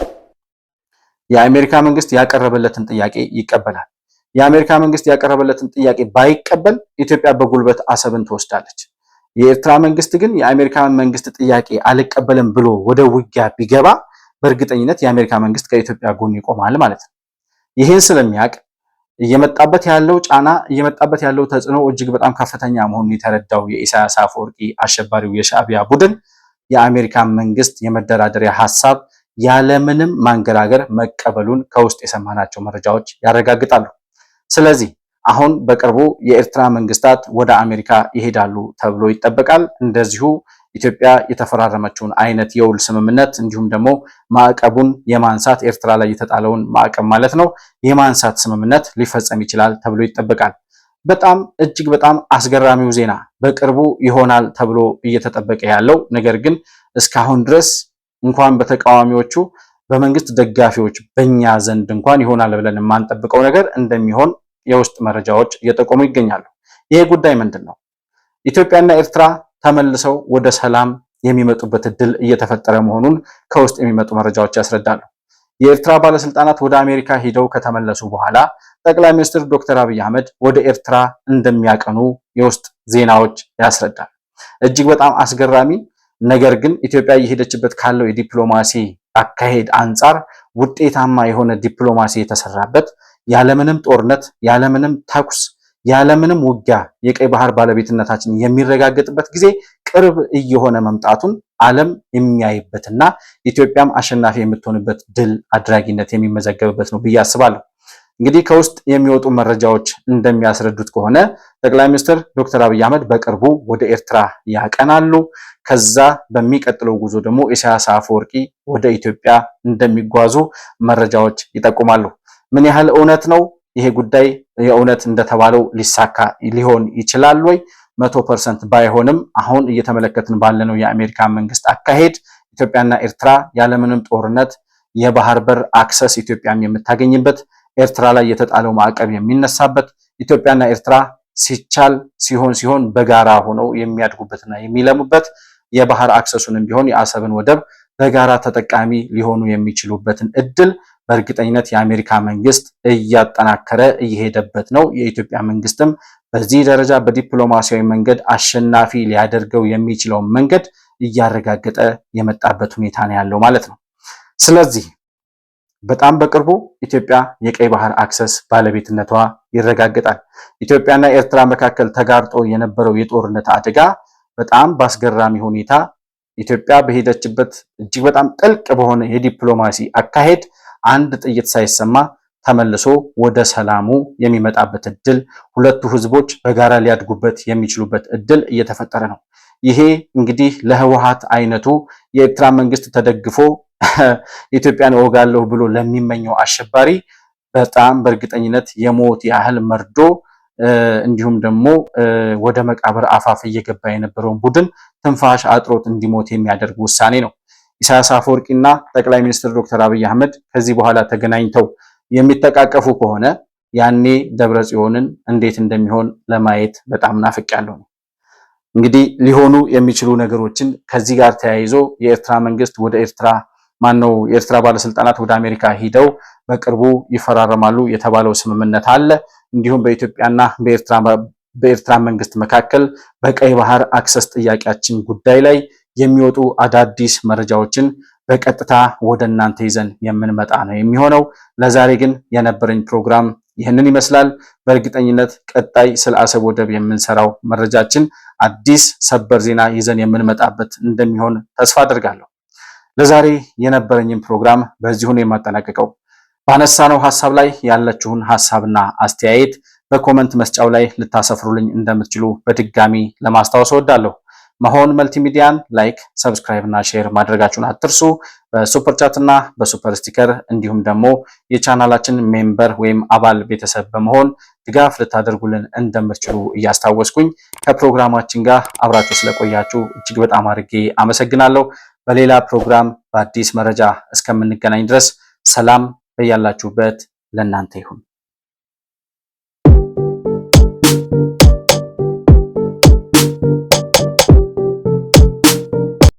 የአሜሪካ መንግስት ያቀረበለትን ጥያቄ ይቀበላል። የአሜሪካ መንግስት ያቀረበለትን ጥያቄ ባይቀበል ኢትዮጵያ በጉልበት አሰብን ትወስዳለች። የኤርትራ መንግስት ግን የአሜሪካ መንግስት ጥያቄ አልቀበልም ብሎ ወደ ውጊያ ቢገባ በእርግጠኝነት የአሜሪካ መንግስት ከኢትዮጵያ ጎን ይቆማል ማለት ነው። ይህን ስለሚያውቅ እየመጣበት ያለው ጫና እየመጣበት ያለው ተጽዕኖ እጅግ በጣም ከፍተኛ መሆኑን የተረዳው የኢሳያስ አፈወርቂ አሸባሪው የሻዕቢያ ቡድን የአሜሪካ መንግስት የመደራደሪያ ሐሳብ ያለምንም ማንገራገር መቀበሉን ከውስጥ የሰማናቸው መረጃዎች ያረጋግጣሉ። ስለዚህ አሁን በቅርቡ የኤርትራ መንግስታት ወደ አሜሪካ ይሄዳሉ ተብሎ ይጠበቃል። እንደዚሁ ኢትዮጵያ የተፈራረመችውን አይነት የውል ስምምነት እንዲሁም ደግሞ ማዕቀቡን የማንሳት ኤርትራ ላይ የተጣለውን ማዕቀብ ማለት ነው የማንሳት ስምምነት ሊፈጸም ይችላል ተብሎ ይጠበቃል። በጣም እጅግ በጣም አስገራሚው ዜና በቅርቡ ይሆናል ተብሎ እየተጠበቀ ያለው ነገር ግን እስካሁን ድረስ እንኳን በተቃዋሚዎቹ በመንግስት ደጋፊዎች በእኛ ዘንድ እንኳን ይሆናል ብለን የማንጠብቀው ነገር እንደሚሆን የውስጥ መረጃዎች እየጠቆሙ ይገኛሉ። ይሄ ጉዳይ ምንድን ነው? ኢትዮጵያና ኤርትራ ተመልሰው ወደ ሰላም የሚመጡበት እድል እየተፈጠረ መሆኑን ከውስጥ የሚመጡ መረጃዎች ያስረዳሉ። የኤርትራ ባለስልጣናት ወደ አሜሪካ ሄደው ከተመለሱ በኋላ ጠቅላይ ሚኒስትር ዶክተር አብይ አህመድ ወደ ኤርትራ እንደሚያቀኑ የውስጥ ዜናዎች ያስረዳል። እጅግ በጣም አስገራሚ ነገር ግን ኢትዮጵያ እየሄደችበት ካለው የዲፕሎማሲ አካሄድ አንጻር ውጤታማ የሆነ ዲፕሎማሲ የተሰራበት ያለምንም ጦርነት ያለምንም ተኩስ ያለምንም ውጊያ የቀይ ባህር ባለቤትነታችን የሚረጋገጥበት ጊዜ ቅርብ እየሆነ መምጣቱን ዓለም የሚያይበትና ኢትዮጵያም አሸናፊ የምትሆንበት ድል አድራጊነት የሚመዘገብበት ነው ብዬ አስባለሁ። እንግዲህ ከውስጥ የሚወጡ መረጃዎች እንደሚያስረዱት ከሆነ ጠቅላይ ሚኒስትር ዶክተር አብይ አህመድ በቅርቡ ወደ ኤርትራ ያቀናሉ። ከዛ በሚቀጥለው ጉዞ ደግሞ ኢሳያስ አፈወርቂ ወደ ኢትዮጵያ እንደሚጓዙ መረጃዎች ይጠቁማሉ። ምን ያህል እውነት ነው ይሄ ጉዳይ? የእውነት እንደተባለው ሊሳካ ሊሆን ይችላል ወይ? 100% ባይሆንም አሁን እየተመለከትን ባለነው የአሜሪካ መንግስት አካሄድ ኢትዮጵያና ኤርትራ ያለምንም ጦርነት የባህር በር አክሰስ ኢትዮጵያም የምታገኝበት ኤርትራ ላይ የተጣለው ማዕቀብ የሚነሳበት ኢትዮጵያና ኤርትራ ሲቻል ሲሆን በጋራ ሆነው የሚያድጉበትና የሚለሙበት የባህር አክሰሱንም ቢሆን የአሰብን ወደብ በጋራ ተጠቃሚ ሊሆኑ የሚችሉበትን እድል በእርግጠኝነት የአሜሪካ መንግስት እያጠናከረ እየሄደበት ነው። የኢትዮጵያ መንግስትም በዚህ ደረጃ በዲፕሎማሲያዊ መንገድ አሸናፊ ሊያደርገው የሚችለውን መንገድ እያረጋገጠ የመጣበት ሁኔታ ነው ያለው ማለት ነው። ስለዚህ በጣም በቅርቡ ኢትዮጵያ የቀይ ባህር አክሰስ ባለቤትነቷ ይረጋገጣል። ኢትዮጵያና ኤርትራ መካከል ተጋርጦ የነበረው የጦርነት አደጋ በጣም በአስገራሚ ሁኔታ ኢትዮጵያ በሄደችበት እጅግ በጣም ጥልቅ በሆነ የዲፕሎማሲ አካሄድ አንድ ጥይት ሳይሰማ ተመልሶ ወደ ሰላሙ የሚመጣበት እድል ሁለቱ ህዝቦች በጋራ ሊያድጉበት የሚችሉበት እድል እየተፈጠረ ነው። ይሄ እንግዲህ ለህወሓት አይነቱ የኤርትራ መንግስት ተደግፎ ኢትዮጵያን እወጋለሁ ብሎ ለሚመኘው አሸባሪ በጣም በእርግጠኝነት የሞት ያህል መርዶ እንዲሁም ደግሞ ወደ መቃብር አፋፍ እየገባ የነበረውን ቡድን ትንፋሽ አጥሮት እንዲሞት የሚያደርግ ውሳኔ ነው። ኢሳያስ አፈወርቂና ጠቅላይ ሚኒስትር ዶክተር አብይ አህመድ ከዚህ በኋላ ተገናኝተው የሚተቃቀፉ ከሆነ ያኔ ደብረ ጽዮንን እንዴት እንደሚሆን ለማየት በጣም ናፍቄያለሁ። እንግዲህ ሊሆኑ የሚችሉ ነገሮችን ከዚህ ጋር ተያይዞ የኤርትራ መንግስት ወደ የኤርትራ ባለስልጣናት ወደ አሜሪካ ሂደው በቅርቡ ይፈራረማሉ የተባለው ስምምነት አለ። እንዲሁም በኢትዮጵያና በኤርትራ መንግስት መካከል በቀይ ባህር አክሰስ ጥያቄያችን ጉዳይ ላይ የሚወጡ አዳዲስ መረጃዎችን በቀጥታ ወደ እናንተ ይዘን የምንመጣ ነው የሚሆነው። ለዛሬ ግን የነበረኝ ፕሮግራም ይህንን ይመስላል። በእርግጠኝነት ቀጣይ ስለ አሰብ ወደብ የምንሰራው መረጃችን አዲስ ሰበር ዜና ይዘን የምንመጣበት እንደሚሆን ተስፋ አድርጋለሁ። ለዛሬ የነበረኝን ፕሮግራም በዚሁ ነው የማጠናቀቀው። ባነሳነው ሐሳብ ላይ ያላችሁን ሐሳብና አስተያየት በኮመንት መስጫው ላይ ልታሰፍሩልኝ እንደምትችሉ በድጋሚ ለማስታወስ እወዳለሁ። መሆን መልቲሚዲያን ላይክ፣ ሰብስክራይብ እና ሼር ማድረጋችሁን አትርሱ። በሱፐር ቻት እና በሱፐር ስቲከር እንዲሁም ደግሞ የቻናላችን ሜምበር ወይም አባል ቤተሰብ በመሆን ድጋፍ ልታደርጉልን እንደምትችሉ እያስታወስኩኝ ከፕሮግራማችን ጋር አብራችሁ ስለቆያችሁ እጅግ በጣም አድርጌ አመሰግናለሁ። በሌላ ፕሮግራም በአዲስ መረጃ እስከምንገናኝ ድረስ ሰላም በያላችሁበት ለእናንተ ይሁን።